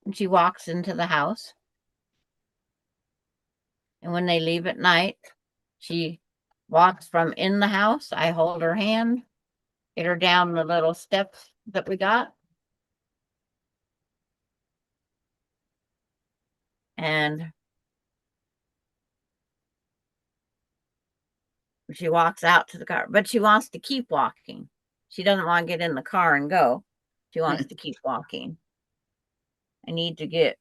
and she walks into the house. And when they leave at night, she walks from in the house. I hold her hand, get her down the little steps that we got. And she walks out to the car, but she wants to keep walking. She doesn't want to get in the car and go. She wants to keep walking. I need to get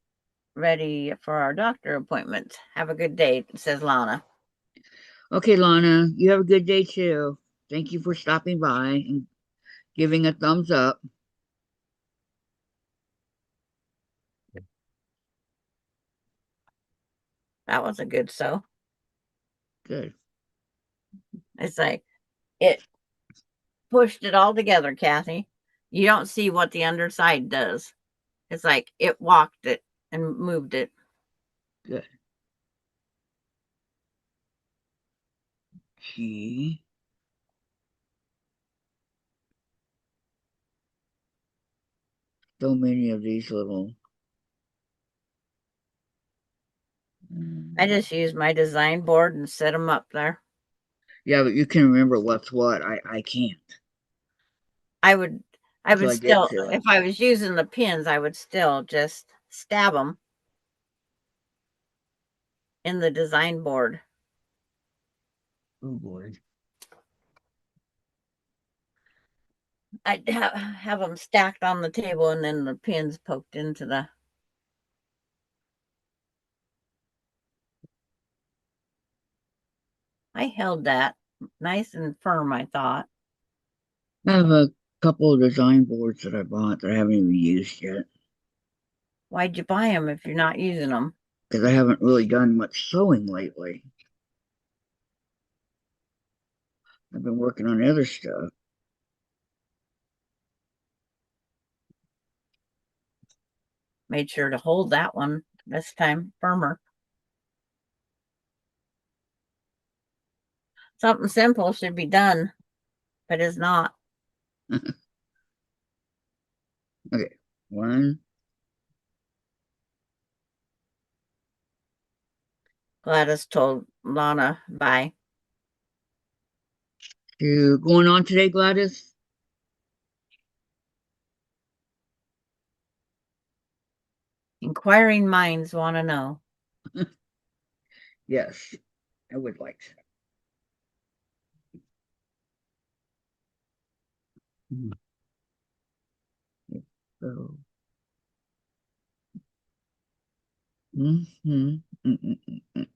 ready for our doctor appointment. Have a good day, says Lana. Okay, Lana, you have a good day too. Thank you for stopping by and giving a thumbs up. That was a good sew. Good. It's like it pushed it all together, Kathy. You don't see what the underside does. It's like it walked it and moved it. Good. She. So many of these little. I just use my design board and set them up there. Yeah, but you can remember what's what. I can't. I would Until I get still, to it. if I was using the pins, I would still just stab them in the design board. Oh boy. I'd have them stacked on the table and then the pins poked into the. I held that nice and firm, I thought. I have a couple of design boards that I bought that I haven't even used yet Why'd you buy them if you're not using them? because I haven't really done much sewing lately. I've been working on other stuff. Made sure to hold that one this time firmer. Something simple should be done, but it's not. Okay, one. Gladys told Lana bye. You going on today, Gladys? Inquiring minds want to know. Yes, I would like to. So, mm-hmm. Mm-mm-mm-mm.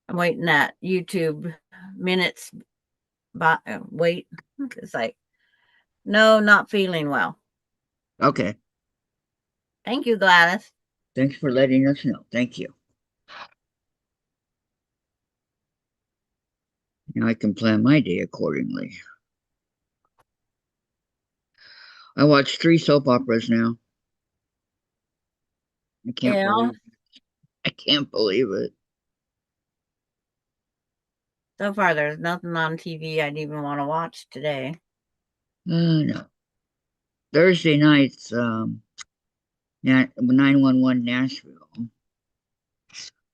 I'm waiting that YouTube minutes. But wait, it's like, no, not feeling well. Okay, Thank you, Gladys. thanks for letting us know. Thank you. Now I can plan my day accordingly. I watched 3 soap operas now. I can't Yeah. believe I can't believe it. So far, there's nothing on TV I'd even want to watch today. No. Thursday nights, 911 Nashville.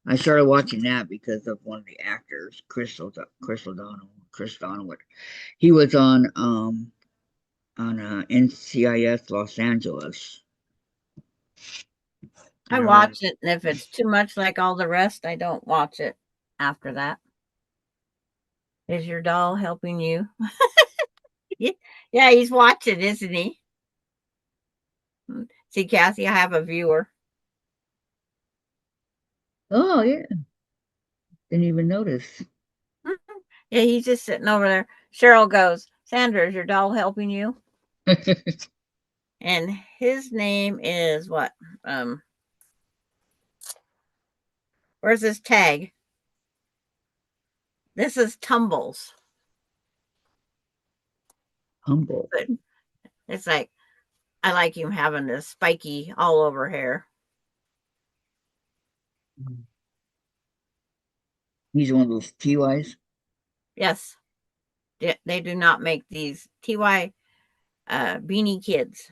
I started watching that because of one of the actors, Chris O'Donnell. He was on NCIS Los Angeles. I I really, watch it, and if it's too much like all the rest, I don't watch it after that. Is your doll helping you? Yeah, he's watching, isn't he? See, Kathy, I have a viewer. oh yeah, didn't even notice. Yeah, he's just sitting over there. Cheryl goes, Sandra, is your doll helping you? And his name is what? Where's his tag? This is Tumbles. Humble. But it's like I like him having this spiky all over hair. He's one of those TYs. Yes. They do not make these TY beanie kids.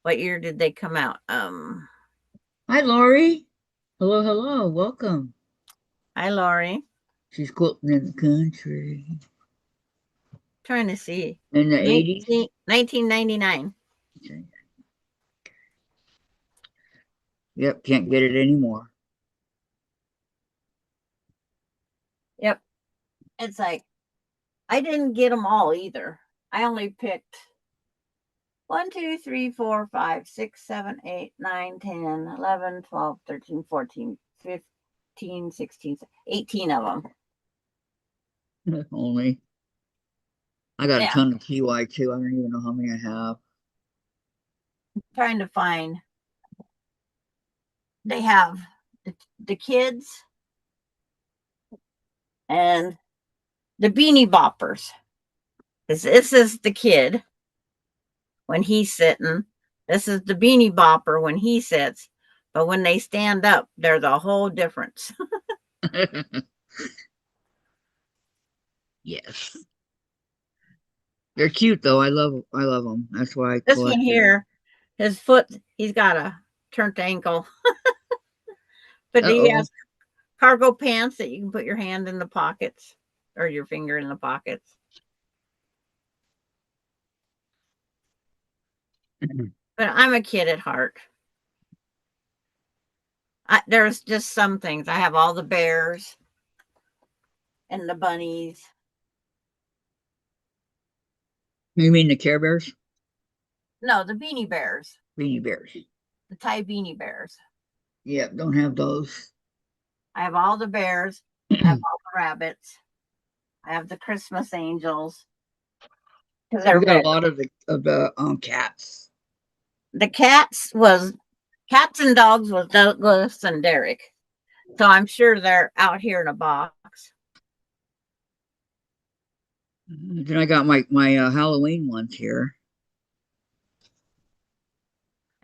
What year did they come out? Hi, Lori. Hello, hello. Welcome. Hi Laurie. She's quilting in the country Trying to see. in the 80s. 1999. Yep, can't get it anymore. Yep. It's like I didn't get them all either. I only picked 1, 2, 3, 4, 5, 6, 7, 8, 9, 10, 11, 12, 13, 14, 15, 16, 18 of them. Only. I got a Yeah. ton of TY too. I don't even know how many I have. Trying to find. They have the kids and the beanie boppers. This is the kid when he's sitting. This is the beanie bopper when he sits. But when they stand up, there's a whole difference. Yes. They're cute though. I love them. That's why I This one collected them. here, his foot, he's got a turned ankle, but he Uh-oh. has cargo pants that you can put your hand in the pockets or your finger in the pockets. But I'm a kid at heart. There's just some things. I have all the bears and the bunnies. You mean the Care Bears? No, the beanie bears, Beanie Bears. the Thai beanie bears. Yep, don't have those. I have all the bears. I have all the rabbits. I have the Christmas angels because We they're got a big. lot of the cats. The cats and dogs was Douglas and Derek. So I'm sure they're out here in a box. Then I got my Halloween ones here.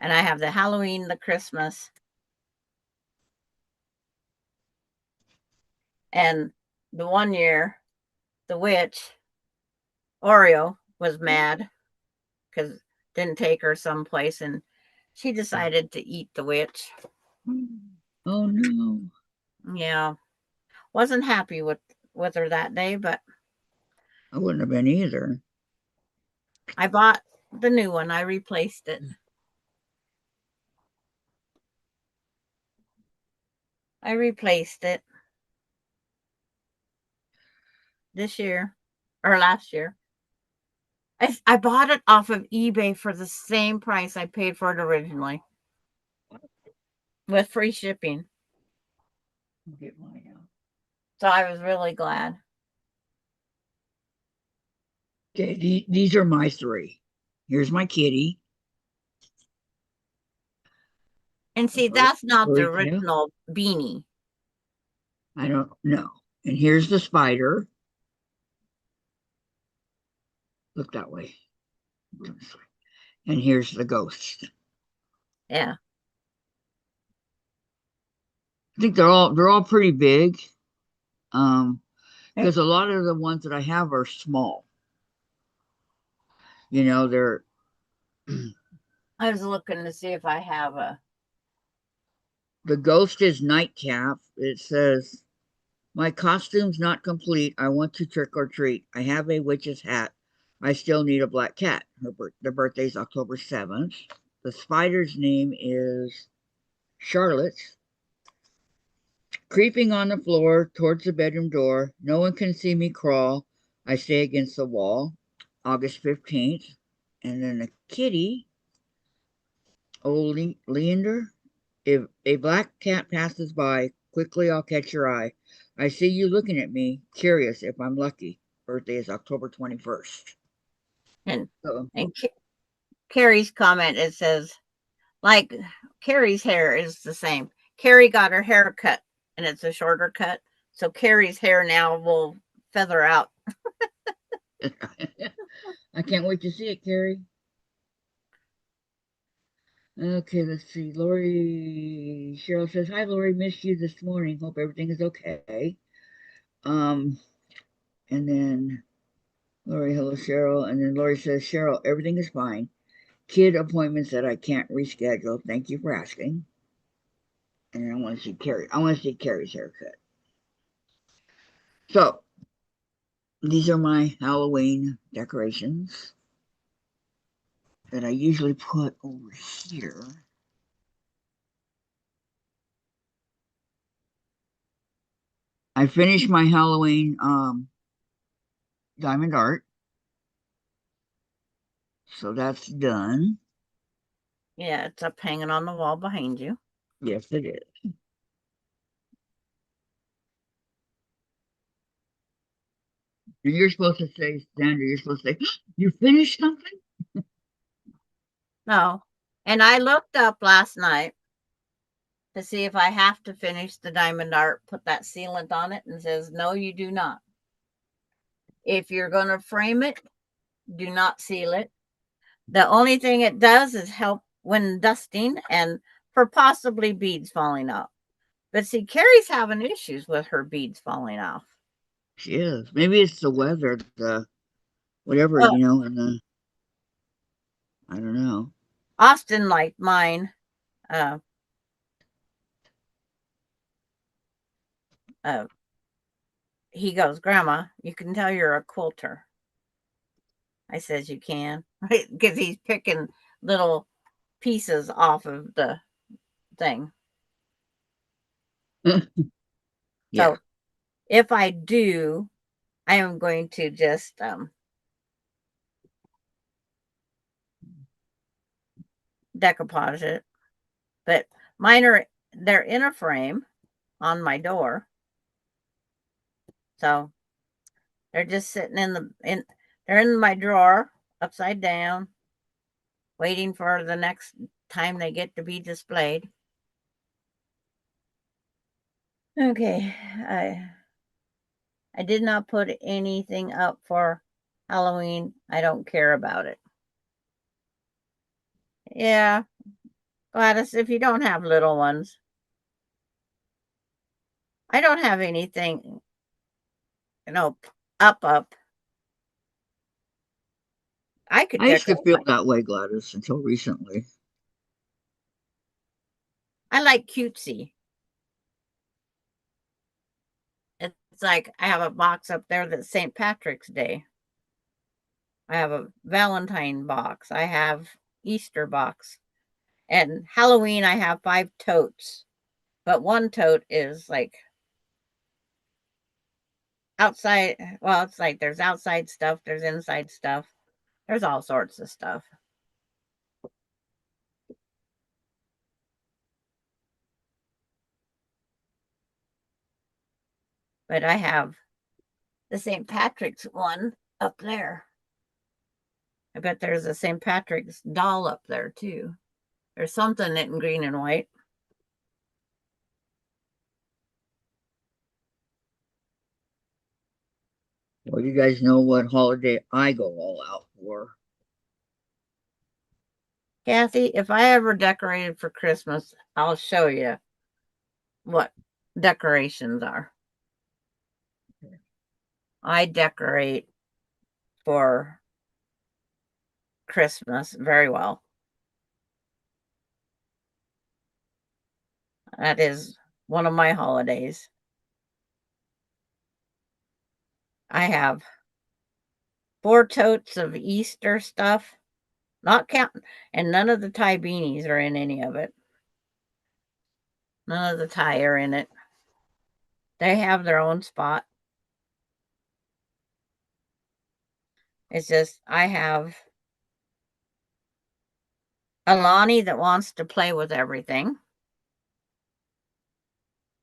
And I have the Halloween, the Christmas, and the one year, the witch, Oreo, was mad because didn't take her someplace and she decided to eat the witch. Oh no. Yeah. Wasn't happy with her that day, but I wouldn't have been either. I bought the new one. I replaced it. I replaced it this year or last year. I bought it off of eBay for the same price I paid for it originally with free shipping. I'll get mine out. So I was really glad. Okay, these are my three. Here's my kitty. And see, Furry, that's not the furry tail. original beanie. I don't know. And here's the spider. Look that way. And here's the ghost. Yeah. I think they're all pretty big. Um, because a lot of the ones that I have are small. They're I was looking to see if I have a. the ghost is nightcap. It says, "My costume's not complete. I want to trick or treat. I have a witch's hat. I still need a black cat." The birthday's October 7th. The spider's name is Charlotte's. Creeping on the floor towards the bedroom door. No one can see me crawl. I stay against the wall. August 15th. And then a kitty, old Leander. If a black cat passes by, quickly I'll catch your eye. I see you looking at me, curious if I'm lucky. Birthday is October 21st. And So, and Carrie's comment, it says, like Carrie's hair is the same. Carrie got her hair cut and it's a shorter cut. So Carrie's hair now will feather out. I can't wait to see it, Carrie. Okay, let's see. Lori Cheryl says, "Hi, Lori. Missed you this morning. Hope everything is okay." Um, and then Lori, hello, Cheryl. And then Lori says, "Cheryl, everything is fine. Kid appointments that I can't reschedule. Thank you for asking." And I want to see Carrie. I want to see Carrie's haircut. So these are my Halloween decorations that I usually put over here. I finished my Halloween diamond art, so that's done. Yeah, it's up hanging on the wall behind you. Yes, it is. And you're supposed to say, Sandra, you're supposed to say, "You finished something?" No. And I looked up last night to see if I have to finish the diamond art, put that sealant on it, and says, no, you do not. If you're going to frame it, do not seal it. The only thing it does is help when dusting and for possibly beads falling off. But see, Carrie's having issues with her beads falling off. She is. Maybe it's the weather, the whatever, Well, and the, I don't know. Austin liked mine. Uh, uh, he goes, Grandma, you can tell you're a quilter. I says, you can. Because he's picking little pieces off of the thing. Yeah. So if I do, I am going to just decoupage it. But mine they're in a frame on my door. So they're just sitting they're in my drawer upside down, waiting for the next time they get to be displayed. Okay, I did not put anything up for Halloween. I don't care about it. Yeah, Gladys, if you don't have little ones, I don't have anything, up. I could I used to decorate. feel that way, Gladys, until recently. I like cutesy. It's like I have a box up there that's St. Patrick's Day. I have a Valentine box. I have Easter box. And Halloween, I have 5 totes. But one tote is like outside. Well, it's like there's outside stuff, there's inside stuff, there's all sorts of stuff. But I have the St. Patrick's one up there. I bet there's a St. Patrick's doll up there too. There's something in green and white. Well, you guys know what holiday I go all out for. Kathy, if I ever decorated for Christmas, I'll show you what decorations are. I decorate for Christmas very well. That is one of my holidays. I have 4 totes of Easter stuff, not counting, and none of the tie beanies are in any of it. None of the tie are in it. They have their own spot. It's just I have a Lonnie that wants to play with everything.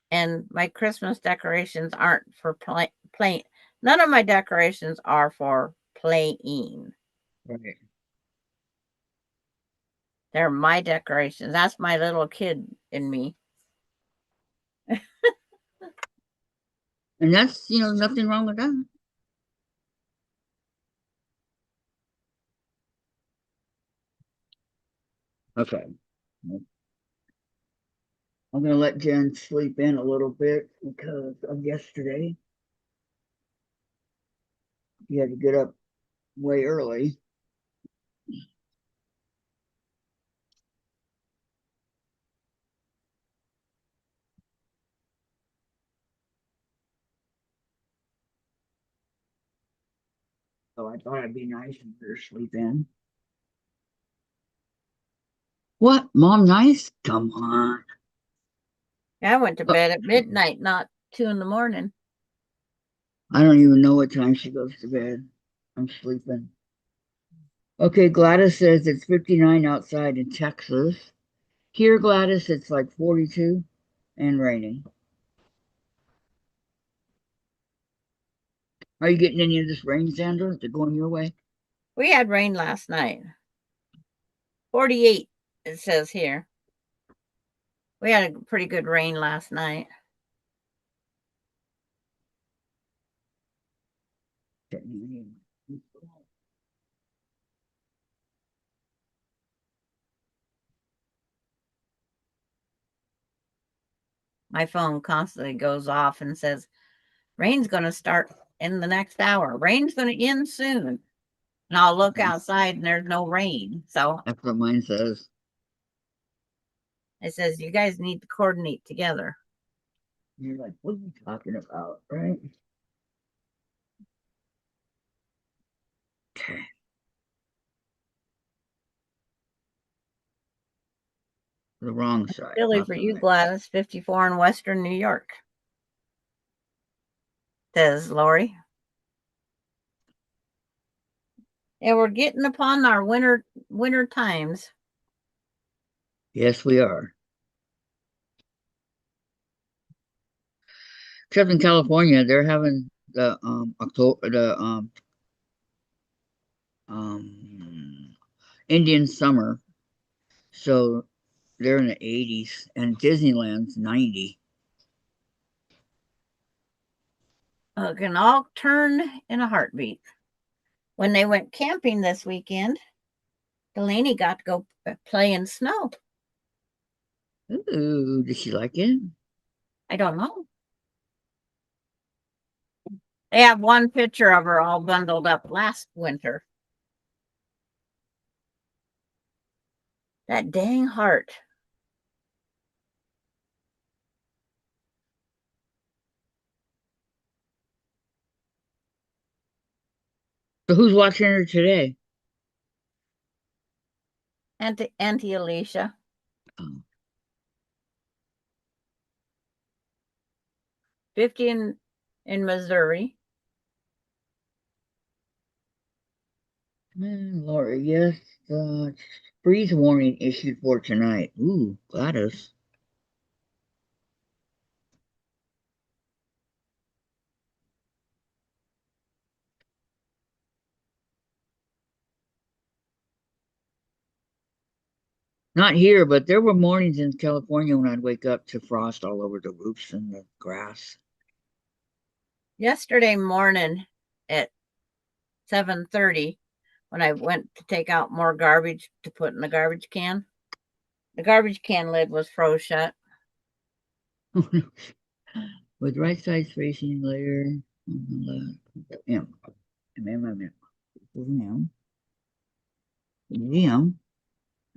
And my Christmas decorations aren't for play. None of my decorations are for playing. Right. They're my decorations. That's my little kid in me. And that's, nothing wrong with that. Okay. I'm going to let Jen sleep in a little bit because of yesterday. He had to get up way early. So I thought it'd be nice for her to sleep in. What? Mom nice? Come on. I went to bed at midnight, not 2 in the morning. I don't even know what time she goes to bed. I'm sleeping. Okay, Gladys says it's 59 outside in Texas. Here, Gladys, it's like 42 and raining. Are you getting any of this rain, Sandra? Is it going your way? We had rain last night. 48, it says here. We had a pretty good rain last night. My phone constantly goes off and says, rain's going to start in the next hour. Rain's going to end soon. And I'll look outside and there's no rain. So That's what mine says. it says, you guys need to coordinate together. You're like, what are you talking about, right? Okay. The wrong side. Chilly for you, Gladys. 54 in Western New York, says Lori. And we're getting upon our winter times. Yes, we are. Except in California, they're having the October Indian summer, so they're in the 80s, and Disneyland's 90. It can all turn in a heartbeat. When they went camping this weekend, Delaney got to go play in snow. Ooh, did she like it? I don't know. They have one picture of her all bundled up last winter. That dang heart. So who's watching her today? Auntie Alicia. Oh. 50 in Missouri. Laura, yes, freeze warning issued for tonight. Ooh, Gladys. Not here, but there were mornings in California when I'd wake up to frost all over the roofs and the grass. Yesterday morning at 7:30, when I went to take out more garbage to put in the garbage can lid was froze shut. With right side spacing layer on the left. M.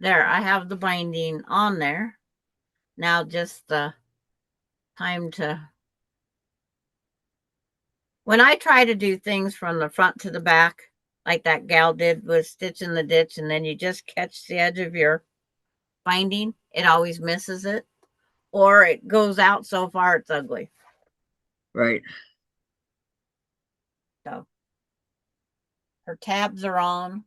There, I have the binding on there. Now just the time to. When I try to do things from the front to the back, like that gal did with stitch in the ditch, and then you just catch the edge of your binding, it always misses it. or it goes out so far it's ugly. Right. So her tabs are on.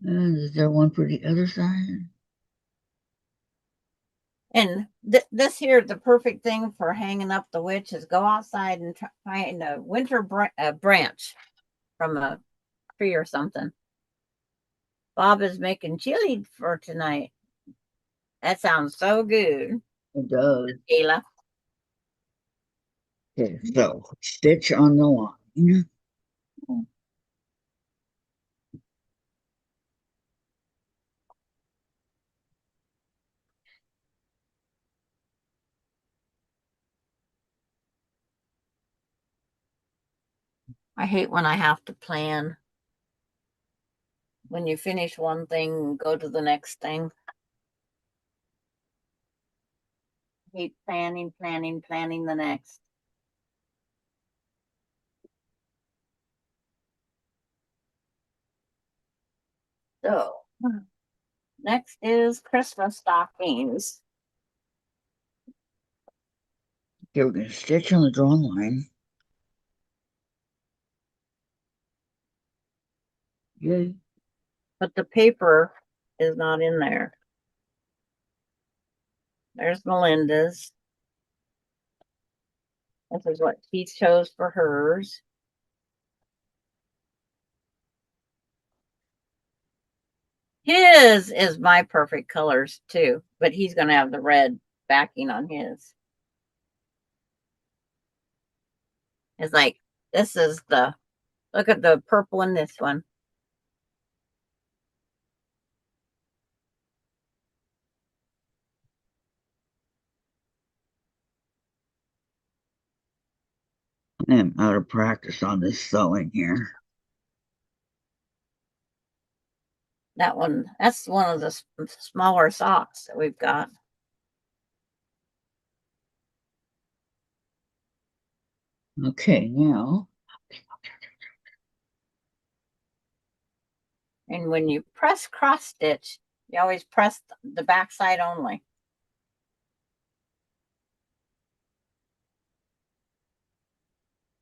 And is there one for the other side? And this here, the perfect thing for hanging up the witch is go outside and find a winter branch from a tree or something. Bob is making chili for tonight. That sounds so good, It does. Kayla. Okay, so stitch on the line. I hate when I have to plan. When you finish one thing, go to the next thing. I hate planning, planning, planning the next. So, next is Christmas stockings. Okay, we're gonna stitch on the drawn line. Yay. But the paper is not in there. There's Melinda's. This is what she chose for hers. His is my perfect colors too, but he's going to have the red backing on his. It's like, this is the, look at the purple in this one. I'm out of practice on this sewing here. That one, that's one of the smaller socks that we've got. Okay, now. And when you press cross stitch, you always press the back side only.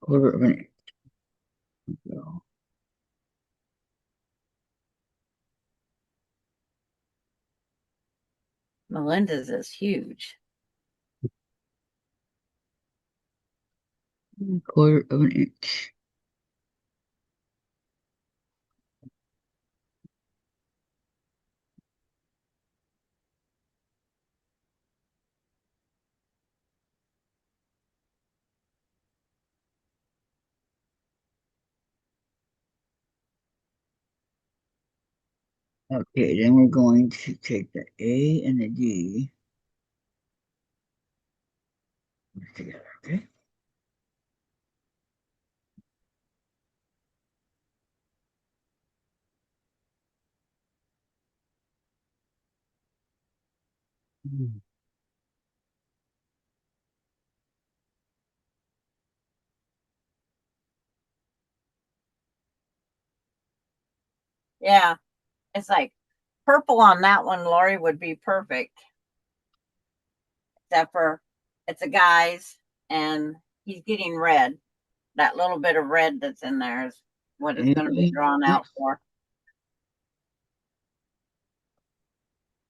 Quarter of an inch. So, Melinda's is huge. quarter of an inch. Okay, then we're going to take the A and the D together, okay? Mm. Yeah, it's like purple on that one, Lori, would be perfect. Except for it's a guy's and he's getting red. That little bit of red that's in there is what it's going to be A, drawn out for.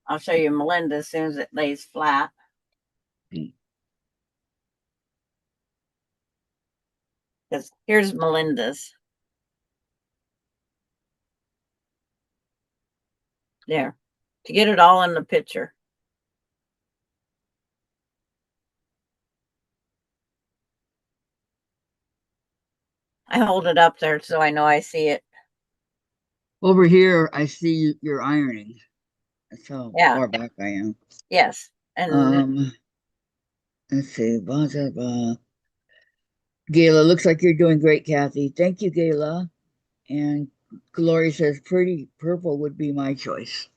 I'll show you Melinda as soon as it lays flat. B. Because here's Melinda's. There. To get it all in the picture. I hold it up there so I know I see it. Over here, I see you're ironing. That's how Yeah. far back I am. Yes. And Um, let's see. Blah, blah, blah. Gayla, looks like you're doing great, Kathy. Thank you, Gayla. And Gloria says pretty purple would be my choice.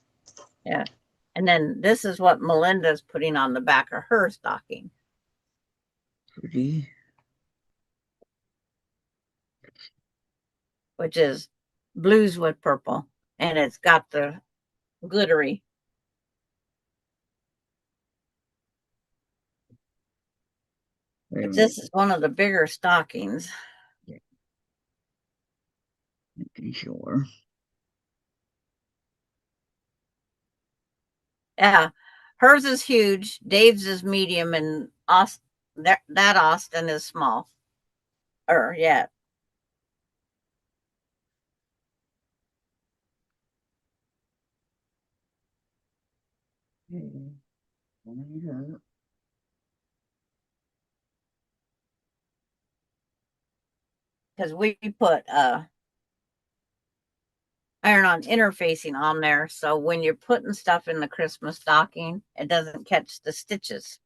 yeah. And then this is what Melinda's putting on the back of her stocking. Pretty. Which is blues with purple, and it's got the glittery. Wait a But minute. this is one of the bigger stockings. Yeah, making sure. Yeah, hers is huge. Dave's is medium, and that Austin is small. Or yeah, Okay. Line it up. because we put iron-on interfacing on there, so when you're putting stuff in the Christmas stocking, it doesn't catch the stitches.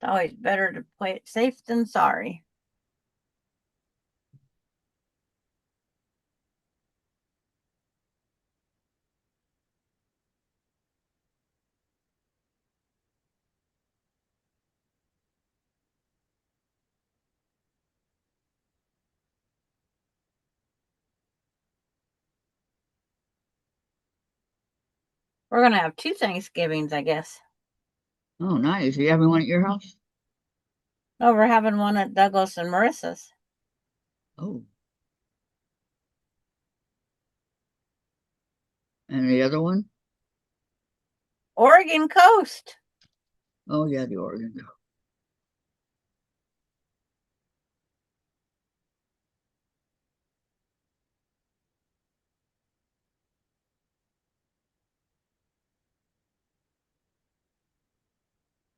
It's always better to play it safe than sorry. We're gonna have two Thanksgivings, I guess. Oh, nice. Are you having one at your house? No, we're having one at Douglas and Marissa's. Oh, and the other one? Oregon coast. Oh, yeah, the Oregon.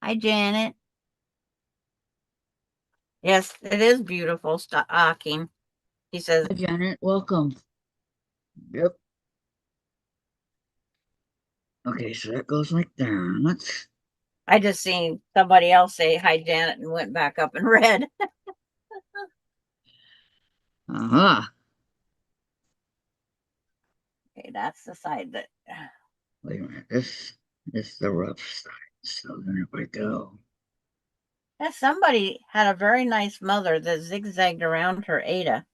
Hi, Janet. Yes, it is beautiful stocking. He says, Hi, Janet. Welcome. Yep. Okay, so that goes like that. I just seen somebody else say hi, Janet, and went back up and read. Uh-huh. Okay, that's the side that. Wait a minute. This is the rough side. So then if I go. Yeah, somebody had a very nice mother that zigzagged around her Ada.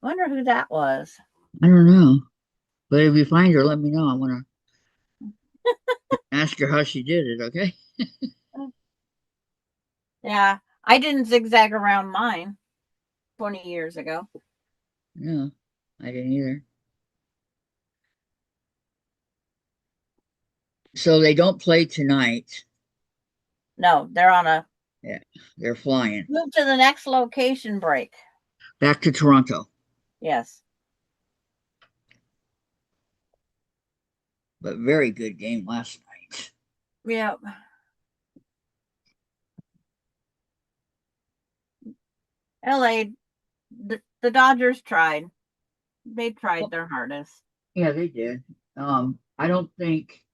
Wonder who that was. I don't know. But if you find her, let me know. I want to ask her how she did it, okay? Yeah, I didn't zigzag around mine 20 years ago. Yeah, I didn't either. So they don't play tonight. No, they're on a Yeah, they're flying move to the next location break. back to Toronto. Yes. But very good game last night. Yep. LA, the Dodgers tried. They tried Well, their hardest. yeah, they did. I don't think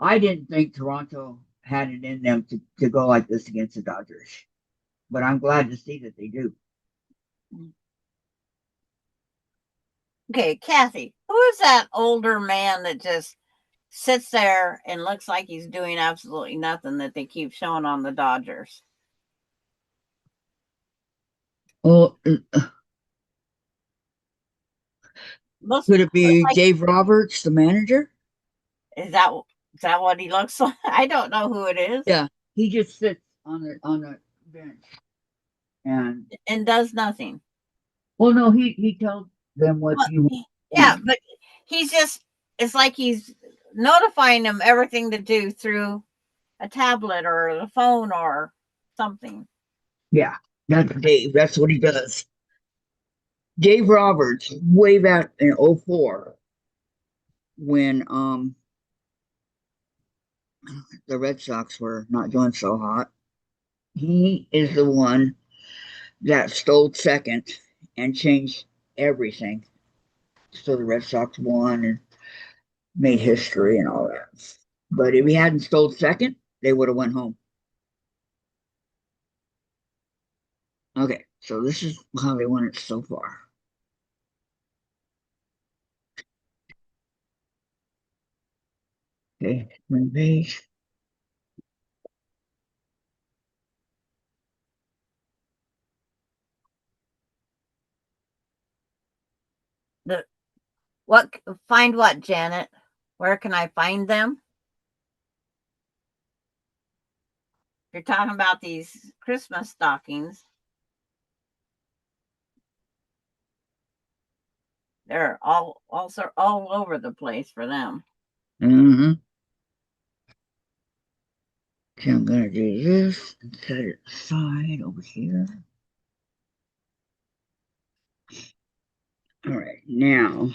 I didn't think Toronto had it in them to go like this against the Dodgers. But I'm glad to see that they do. Okay, Kathy, who is that older man that just sits there and looks like he's doing absolutely nothing that they keep showing on the Dodgers? Well, Looks, could it looks be like Dave Roberts, the manager? is that is that what he looks like? I don't know who it is Yeah, he just sits on the bench and and does nothing. well, no, he tells them what Well, you yeah, want. but he's just it's like he's notifying them everything to do through a tablet or the phone or something. Yeah, that's Dave. That's what he does. Dave Roberts, way back in '04, when the Red Sox were not doing so hot, he is the one that stole second and changed everything. So the Red Sox won and made history and all that. But if he hadn't stole second, they would have went home. So this is how they want it so far. Okay, my base. The what find what, Janet? Where can I find them? You're talking about these Christmas stockings. They're all also all over the place for them. Mm-hmm. Okay, I'm gonna do this and set it aside over here. All right, now.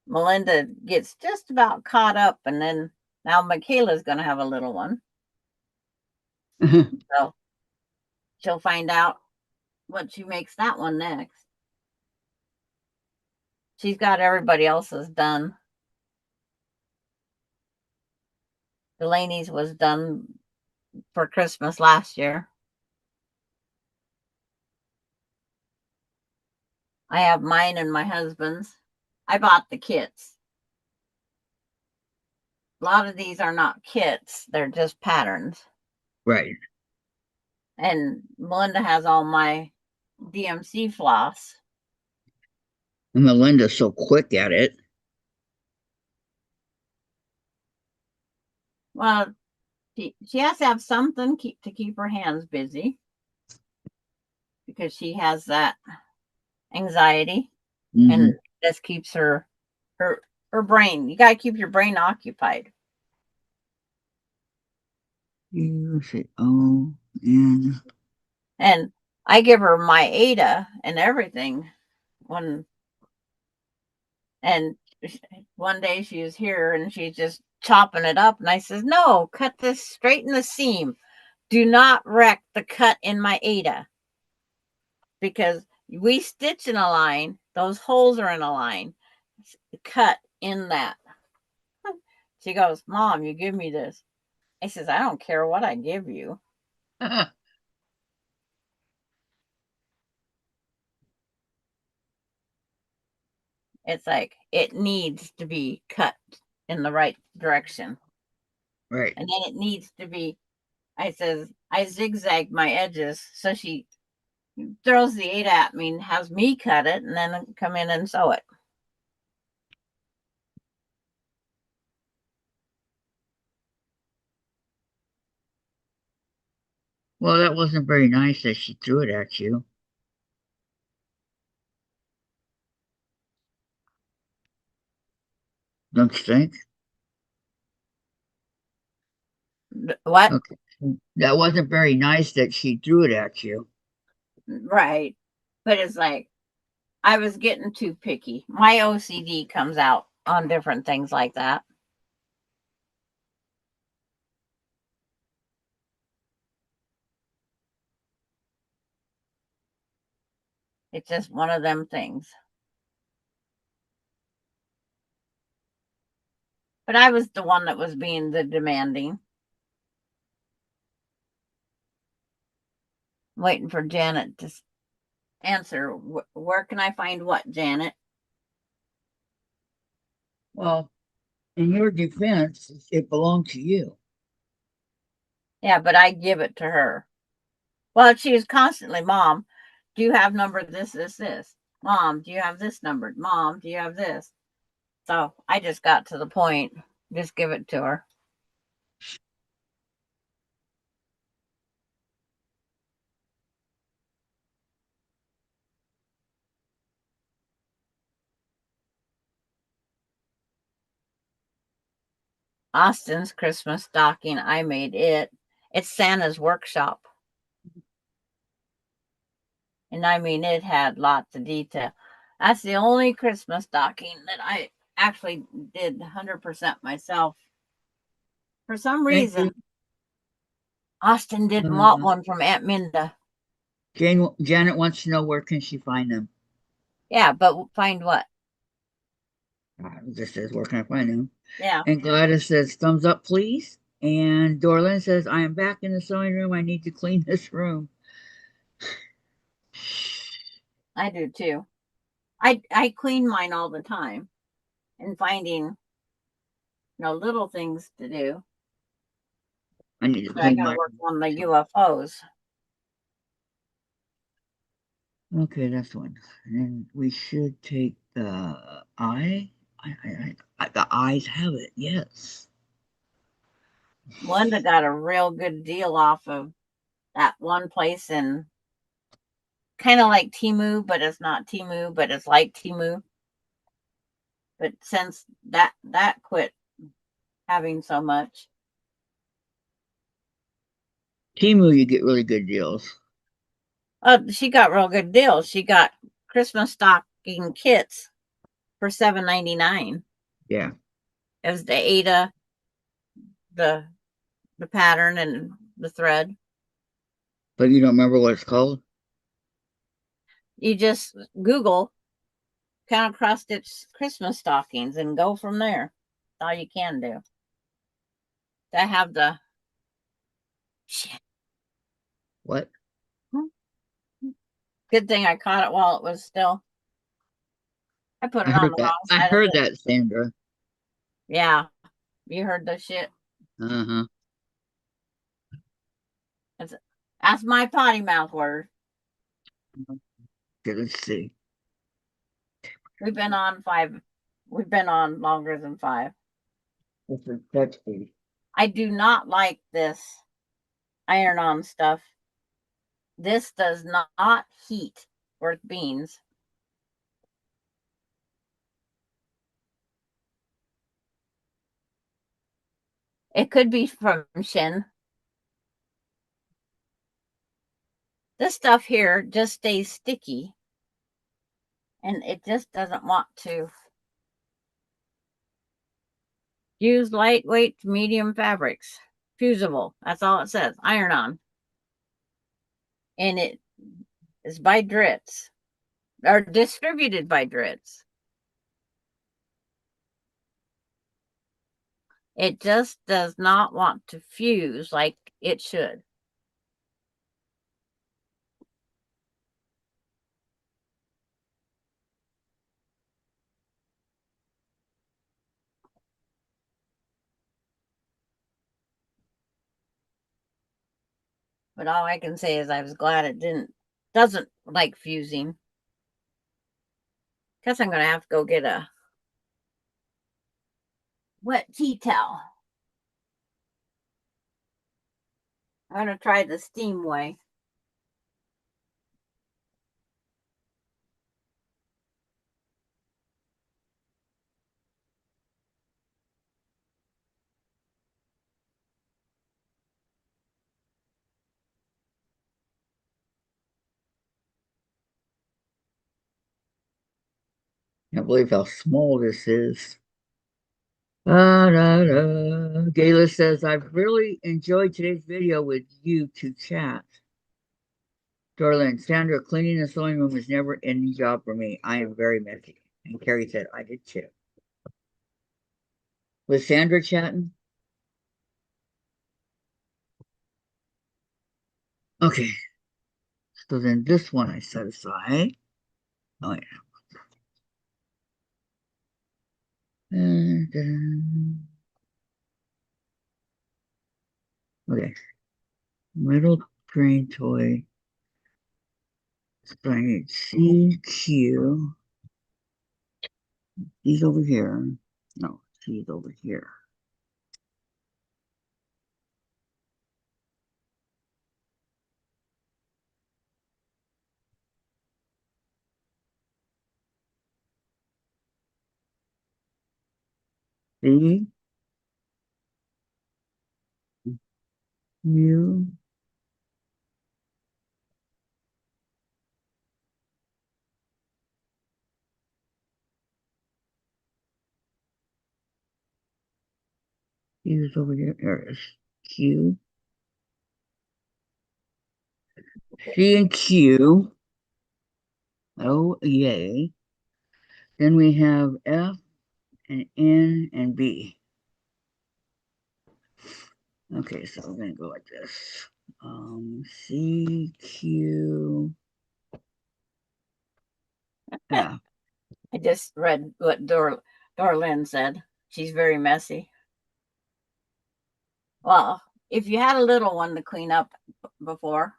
Melinda gets just about caught up, and then now Michaela's going to have a little one. So she'll find out what she makes that one next. She's got everybody else's done. Delaney's was done for Christmas last year. I have mine and my husband's. I bought the kits. A lot of these are not kits, they're just patterns. Right. And Melinda has all my DMC floss. And Melinda's so quick at it. Well, she has to have something to keep her hands busy because she has that anxiety, Mm-hmm. and this keeps her her brain. You got to keep your brain occupied. You say O N. And I give her my Ada and everything when and one day she was here and she's just chopping it up, and I says, no, cut this straight in the seam. Do not wreck the cut in my Ada, because we stitch in a line, those holes are in a line, cut in that. She goes, Mom, you give me this. I says, I don't care what I give you. It's like it needs to be cut in the right direction. Right. And then it needs to be, I says, I zigzag my edges. So she throws the Ada at me and has me cut it and then come in and sew it. Well, that wasn't very nice that she threw it at you. Don't you think? What? Okay. That wasn't very nice that she threw it at you. Right. But it's like, I was getting too picky. My OCD comes out on different things like that. It's just one of them things. But I was the one that was being the demanding. Waiting for Janet to answer. Where can I find what, Janet? Well, in your defense, it belonged to you. Yeah, but I give it to her. Well, she was constantly, Mom, do you have number this, this, this? Mom, do you have this numbered? Mom, do you have this? So I just got to the point. Just give it to her. Austin's Christmas stocking, I made it. It's Santa's workshop. And I mean, it had lots of detail. That's the only Christmas stocking that I actually did 100% myself. For some Thank you. reason, Austin didn't want Uh, one from Aunt Minda. Janet wants to know where can she find them. Yeah, but find what? This says where can I find them? Yeah. And Gladys says thumbs up, please. And Dorlin says I am back in the sewing room. I need to clean this room. I do too. I clean mine all the time and finding little things to do. I need to But I clean gotta my. work on the UFOs. Okay, that's one. And then we should take the eye. The eyes have it. Yes. Linda got a real good deal off of that one place in kind of like Timu, but it's not Timu, but it's like Timu. But since that quit having so much, Timu, you get really good deals. she got real good deals. She got Christmas stocking kits for $7.99. Yeah, It was the Ada, the the pattern and the thread. but you don't remember what it's called? You just Google Count Cross Stitch Christmas stockings and go from there. That's all you can do. I have the shit. What? Good thing I caught it while it was still. I put I it on heard the that. wrong I side of heard the. that, Sandra. Yeah, you heard the shit. Uh-huh. It's, that's my potty mouth word. Okay, let's see. We've been on 5. We've been on longer than 5. This is Betsy. I do not like this iron on stuff. This does not heat worth beans. It could be from Shin. This stuff here just stays sticky and it just doesn't want to. Use lightweight to medium fabrics. Fusible. That's all it says. Iron on. And it is by Dritz. Or distributed by Dritz. It just does not want to fuse like it should. But all I can say is I was glad it doesn't like fusing. Guess I'm gonna have to go get a wet tea towel. I'm gonna try the steam way. Can't believe how small this is. Gayla says, I've really enjoyed today's video with you to chat. Darlene, Sandra, cleaning the sewing room is never any job for me. I am very messy. And Carrie said, I did too. Was Sandra chatting? Okay. So then this one I set aside. Oh, yeah. Okay. Metal train toy. So I need CQ. He's over here. No, she's over here. C U. He's over here. There it is. Q. C and Q. Oh, yay. Then we have F and N and B. Okay, so we're going to go like this. CQ. Yeah. I just read what Dorlyn said. She's very messy. Well, if you had a little one to clean up before,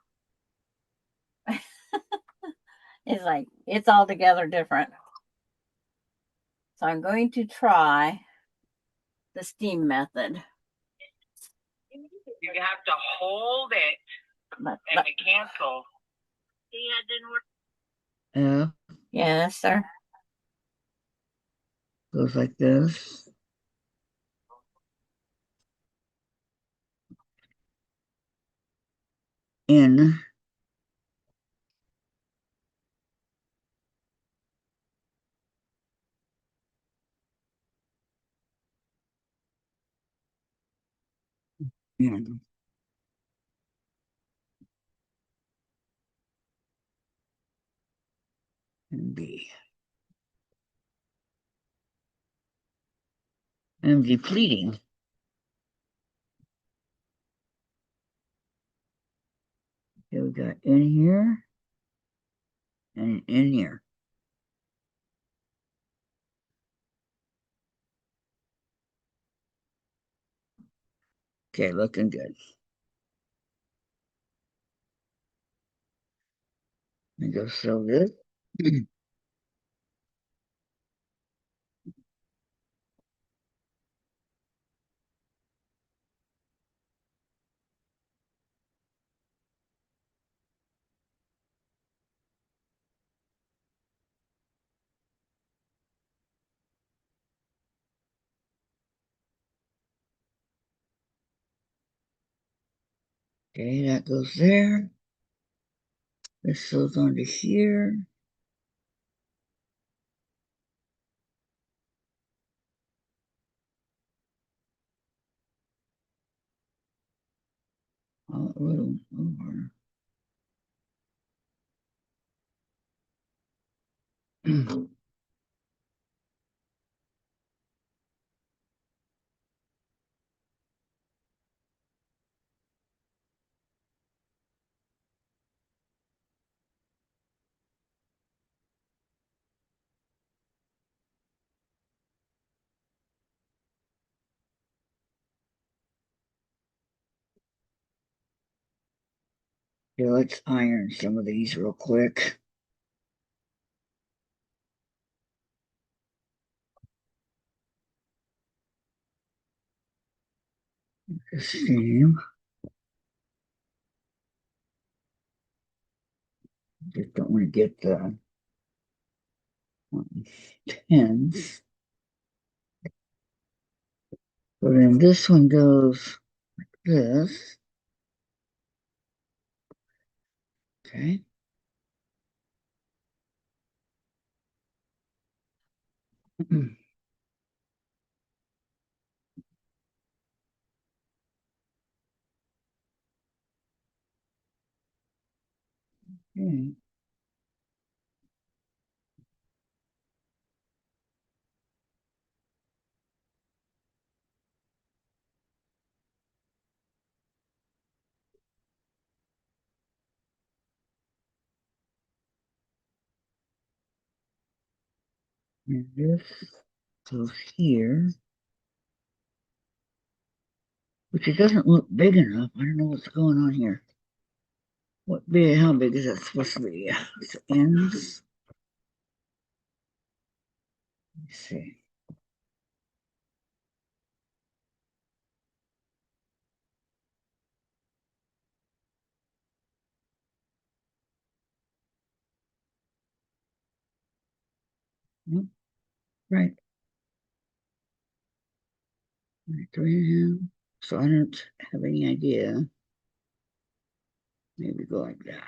it's like it's altogether different. So I'm going to try the steam method. You have to hold it and to cancel. See, that didn't work. Yeah. Yes, sir. Goes like this. In. In. And B. And depleting. Okay, we got in here and in here. Okay, looking good. Let me go sell this. Okay, that goes there. This goes onto here. A little over. Okay, let's iron some of these real quick. The steam. Just don't want to get the 1/10. So then this one goes like this. Okay. Okay. And this goes here, which it doesn't look big enough. I don't know what's going on here. What big? How big is that supposed to be? It's ends. Let's see. Nope, right. 3.5. So I don't have any idea. Maybe go like that.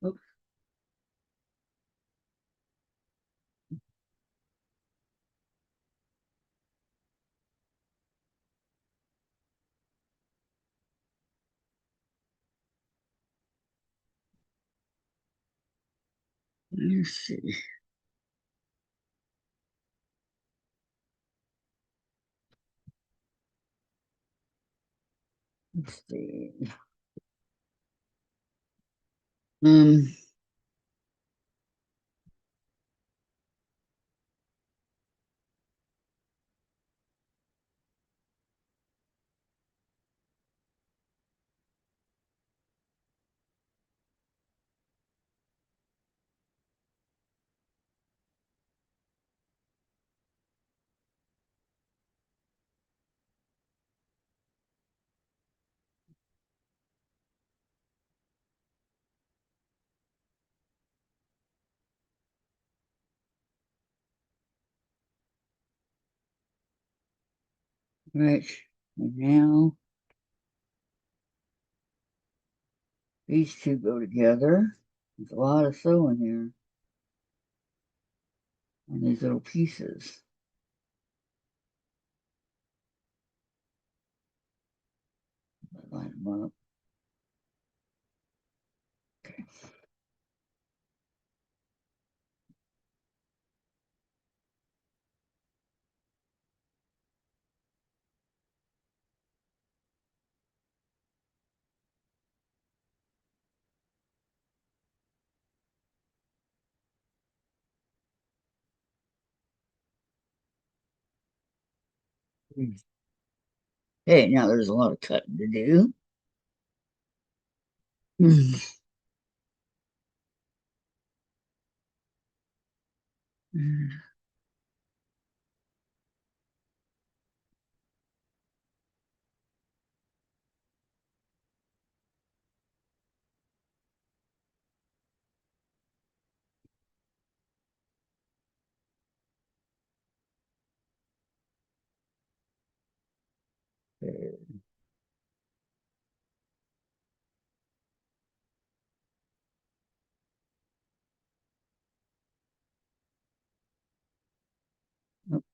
Oops. Let's see. Let's see. Um, right. And now these two go together. There's a lot of sewing here. And these little pieces. Line them up. Okay. Hey, now there's a lot of cutting to do.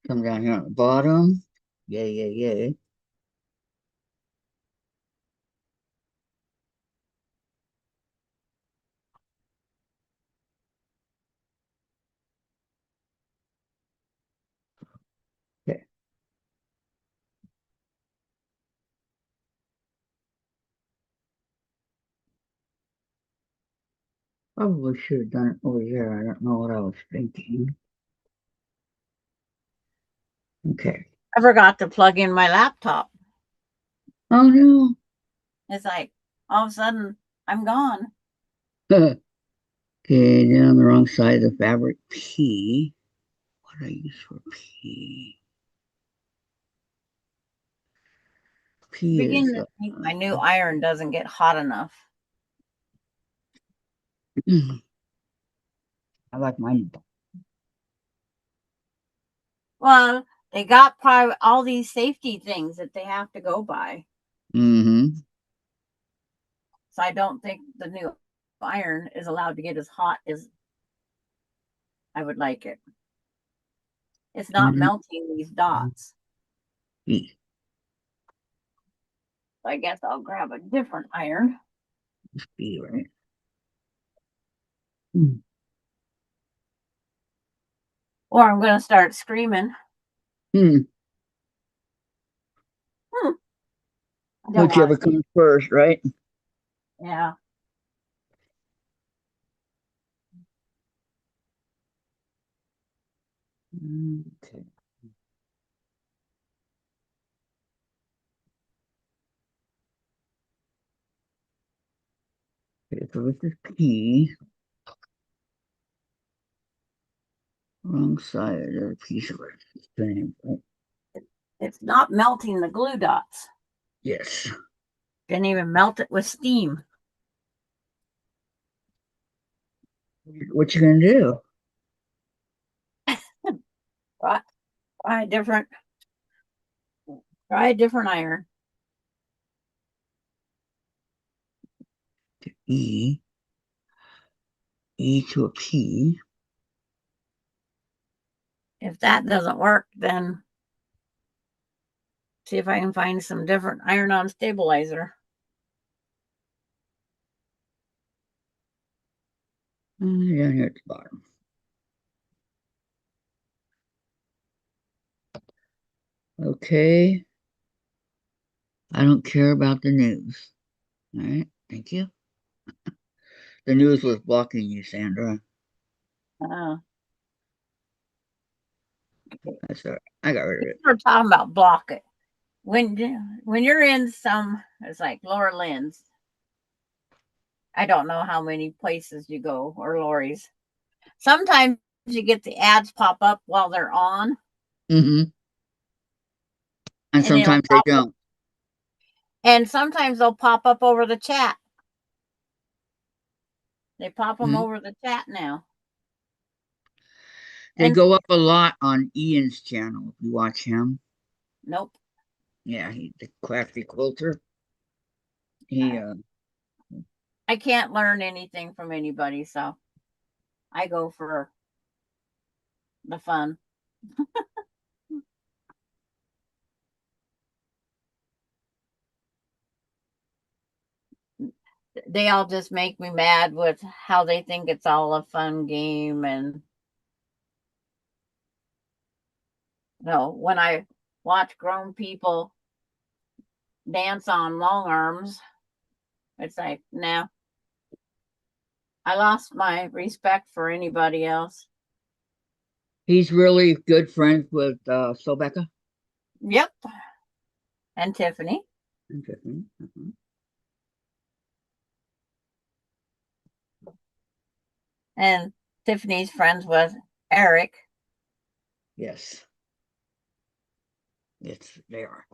Come down here on the bottom. Yay, yay, yay. Okay. Probably should have done it over here. I don't know what I was thinking. Okay. I forgot to plug in my laptop. Oh no. It's like all of a sudden I'm gone. Okay, down the wrong side of the fabric. P. What do I use for P? P Begin is to think my new iron doesn't get hot enough. I like mine. Well, they got probably all these safety things that they have to go by. Mm-hmm. So I don't think the new iron is allowed to get as hot as I would like it. It's not melting these dots. E. So I guess I'll grab a different iron. It's B, right? Mm. Or I'm going to start screaming. Hmm. I don't Whichever want to. comes first, right? Yeah. Okay. Okay, so this is P. Wrong side of the piece of it. Same, right? It's not melting the glue dots. Yes. Didn't even melt it with steam. What you gonna do? Try, try a different. Try a different iron. E. E to a P. If that doesn't work, then see if I can find some different iron-on stabilizer. Down here at the bottom. Okay. I don't care about the news. All right. Thank you. The news was blocking you, Sandra. That's all right. I got rid of it. We're talking about block it. When you're in some, it's like Laura Lynn's. I don't know how many places you go or Lori's. Sometimes you get the ads pop up while they're on. Mm-hmm. And And it'll sometimes they pop up, don't. and sometimes they'll pop up over the chat. They pop them over the chat now. They And go up a lot on Ian's channel if you watch him. nope. Yeah, he's the crafty quilter. He I can't learn anything from anybody, so I go for the fun. They all just make me mad with how they think it's all a fun game. And no, when I watch grown people dance on long arms, it's like, nah, I lost my respect for anybody else. he's really good friends with Sobecca. Yep. And Tiffany. Interesting. And Tiffany's friends with Eric. Yes. Yes, they are.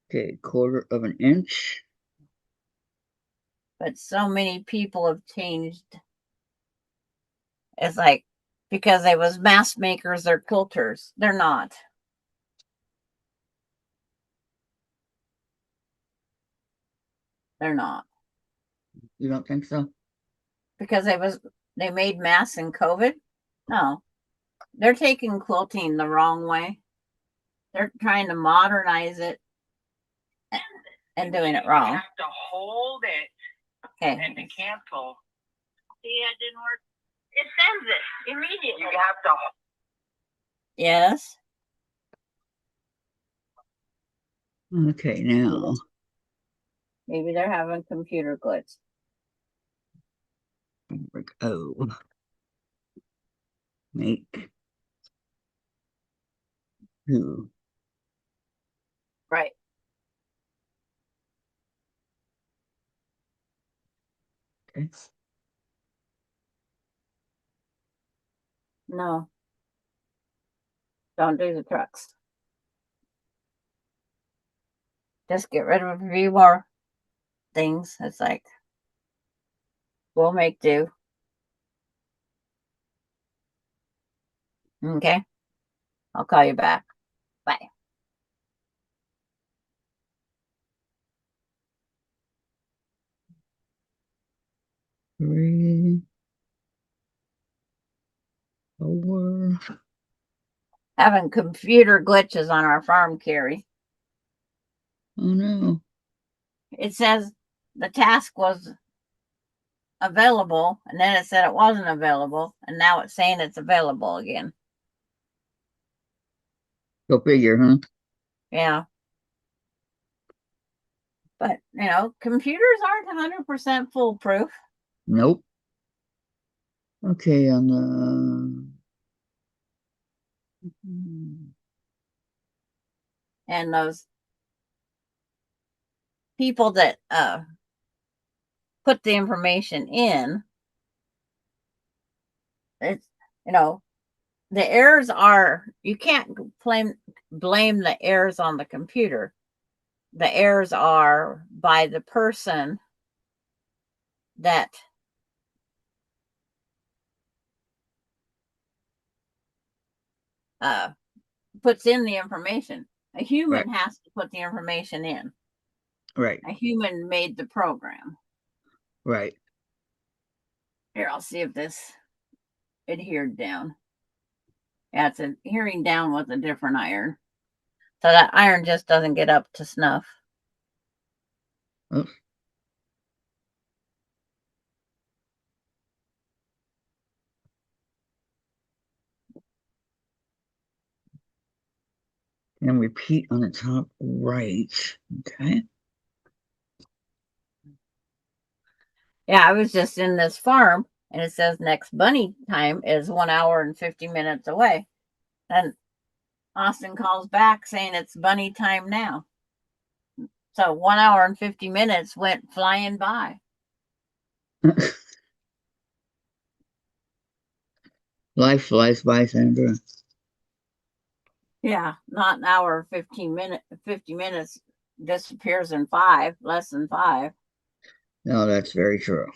Okay, 1/4 of an inch. But so many people have changed. It's like, because they was mask makers, they're quilters. They're not. They're not. You don't think so? Because they made masks in COVID. No. They're taking quilting the wrong way. They're trying to modernize it and doing it wrong. You have to hold it Okay. and to cancel. See, it didn't work. It sends it immediately. You have to. Yes. Okay, now. Maybe they're having computer glitch. Oh. Make. Who? Right. Okay. No. Don't do the trucks. Just get rid of a few more things. It's like, we'll make do. Okay. I'll call you back. Bye. Three. 4. Having computer glitches on our farm, Carrie. Oh no. It says the task was available, and then it said it wasn't available, and now it's saying it's available again. Go figure, huh? Yeah. But, computers aren't 100% foolproof. Nope. Okay, on the And those people that put the information in, it's, the errors are, you can't blame the errors on the computer. The errors are by the person that puts in the information. A human right. has to put the information in. Right. A human made the program. Right. Here, I'll see if this adhered down. Yeah, it's adhering down with a different iron. So that iron just doesn't get up to snuff. Oops. And repeat on the top right. Okay. Yeah, I was just in this farm and it says next bunny time is 1 hour and 50 minutes away. And Austin calls back saying it's bunny time now. So 1 hour and 50 minutes went flying by. Life flies by, Sandra. Yeah, not an hour 50 minutes disappears in 5, less than 5. No, that's very true.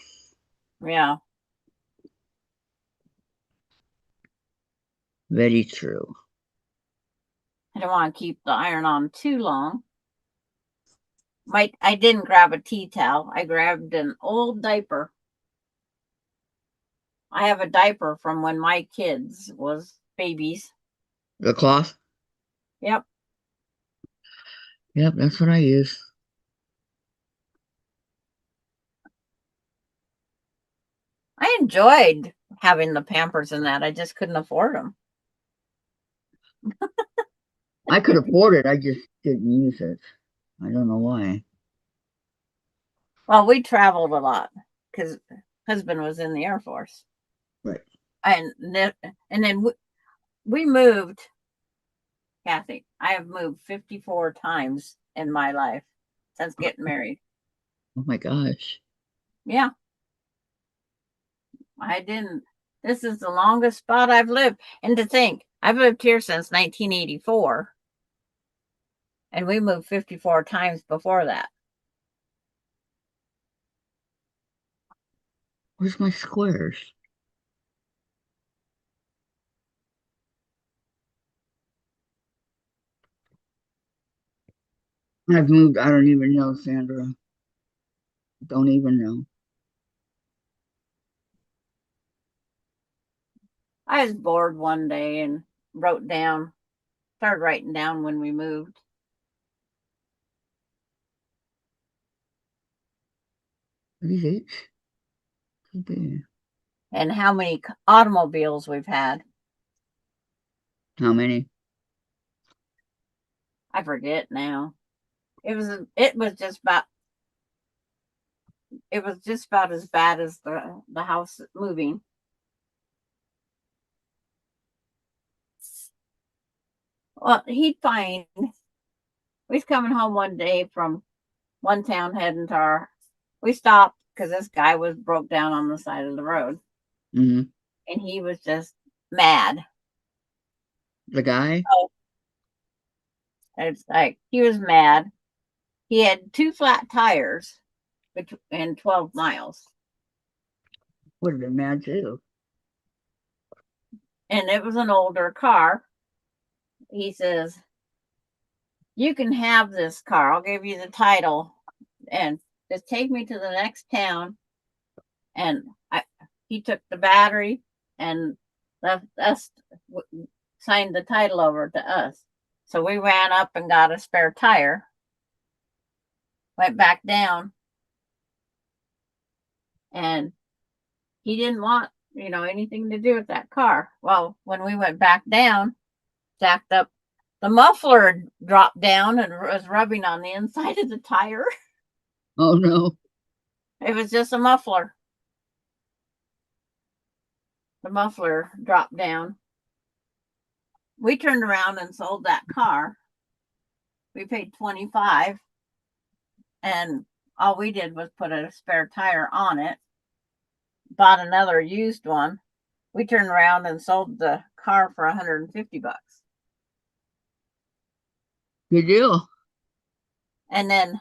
Yeah. Very true. I don't want to keep the iron on too long. I didn't grab a tea towel. I grabbed an old diaper. I have a diaper from when my kids was babies. The cloth? Yep. Yep, that's what I use. I enjoyed having the Pampers and that. I just couldn't afford them. I could afford it. I just didn't use it. I don't know why. Well, we traveled a lot because husband was in the Air Force. Right. And then we moved. Kathy, I have moved 54 times in my life since getting married. Oh my gosh. Yeah. I didn't. This is the longest spot I've lived. And to think, I've lived here since 1984. And we moved 54 times before that. Where's my squares? I've moved, I don't even know, Sandra. Don't even know. I was bored one day and started writing down when we moved. What is it? Could be. And how many automobiles we've had. How many? I forget now. It was just about as bad as the house moving. Well, he'd find we was coming home one day from one town heading to our. We stopped because this guy was broke down on the side of the road, Mm-hmm. and he was just mad. The guy? Oh, it's like he was mad. He had 2 flat tires and 12 miles. Would have been mad too. And it was an older car. He says, "You can have this car. I'll give you the title and just take me to the next town." And he took the battery and left us, signed the title over to us. So we ran up and got a spare tire, went back down, and he didn't want, anything to do with that car. Well, when we went back down, jacked up, the muffler dropped down and was rubbing on the inside of the tire. Oh no. It was just a muffler. The muffler dropped down. We turned around and sold that car. We paid $25, and all we did was put a spare tire on it. Bought another used one. We turned around and sold the car for $150. Good deal. And then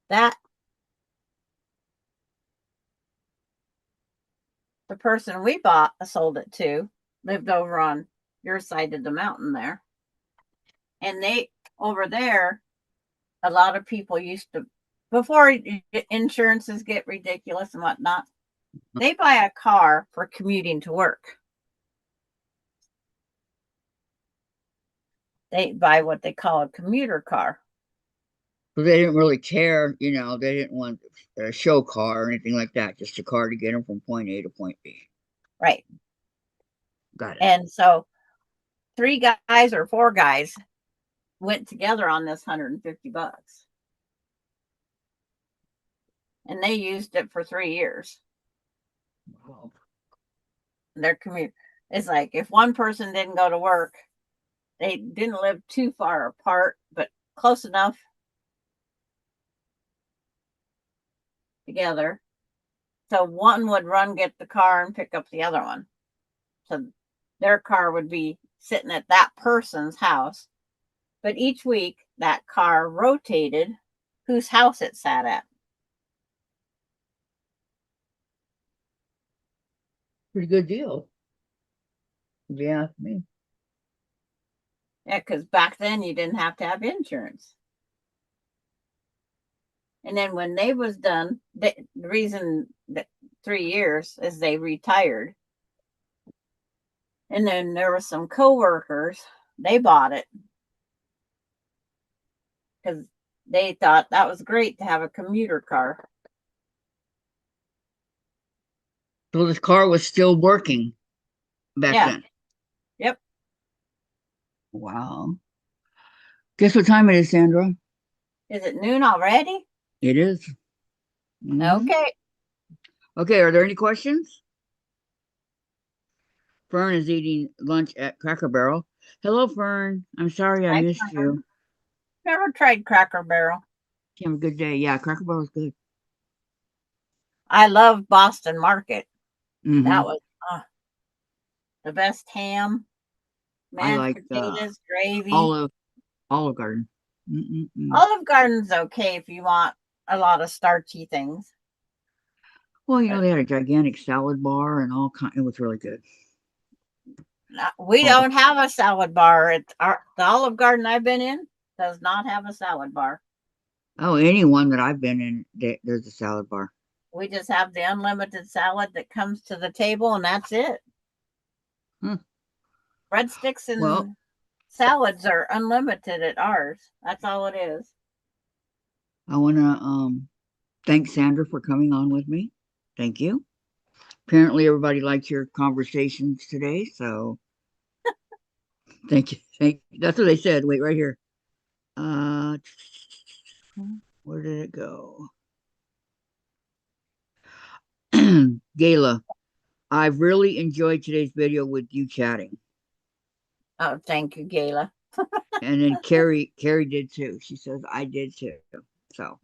the person we sold it to lived over on your side of the mountain there. And over there, a lot of people used to, before insurances get ridiculous and whatnot, they buy a car for commuting to work. They buy what they call a commuter car. So they didn't really care, you know, they didn't want a show car or anything like that, just a car to get them from point A to point B. Right. Got it. And so 3 guys or 4 guys went together on this $150. And they used it for 3 years. Wow. Their commute. It's like if one person didn't go to work, they didn't live too far apart, but close enough together. So one would run, get the car, and pick up the other one. So their car would be sitting at that person's house. But each week, that car rotated whose house it sat at. Pretty good deal. Yeah, me. Yeah, because back then you didn't have to have insurance. And then when they was done, the reason that 3 years is they retired. And then there were some coworkers, they bought it because they thought that was great to have a commuter car. So this car was still working back then. Yep. Wow. Guess what time it is, Sandra? Is it noon already? It is. Okay. Okay, are there any questions? Fern is eating lunch at Cracker Barrel. Hello, Fern. I'm sorry I missed you. Never tried Cracker Barrel. Have a good day. Yeah, Cracker Barrel is good. I love Boston Market. That Mhm. was the best ham, I mashed like potatoes, gravy. Olive Garden. Olive Garden's okay if you want a lot of starchy things. Well, you know, they had a gigantic salad bar and all kind. It was really good. We Oh, don't have a salad bar. The Olive Garden I've been in does not have a salad bar. oh, anyone that I've been in, there's a salad bar. We just have the unlimited salad that comes to the table, and that's it. Breadsticks and salads are unlimited at ours. That's all it is. I want to thank Sandra for coming on with me. Thank you. Apparently, everybody liked your conversations today, so thank you. That's what they said. Wait, right here. Where did it go? Gayla, I've really enjoyed today's video with you chatting. Oh, thank you, Gayla. And then Carrie did too. She says I did too. So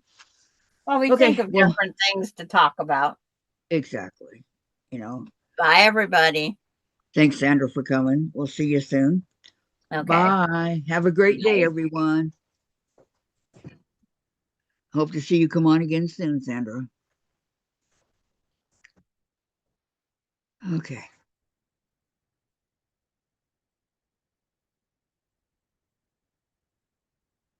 well, we think of different things to talk about. Exactly. You know. Bye, everybody. Thanks, Sandra, for coming. We'll see you soon. Okay. Bye. Have a great day, everyone. Hope to see you come on again soon, Sandra. Okay.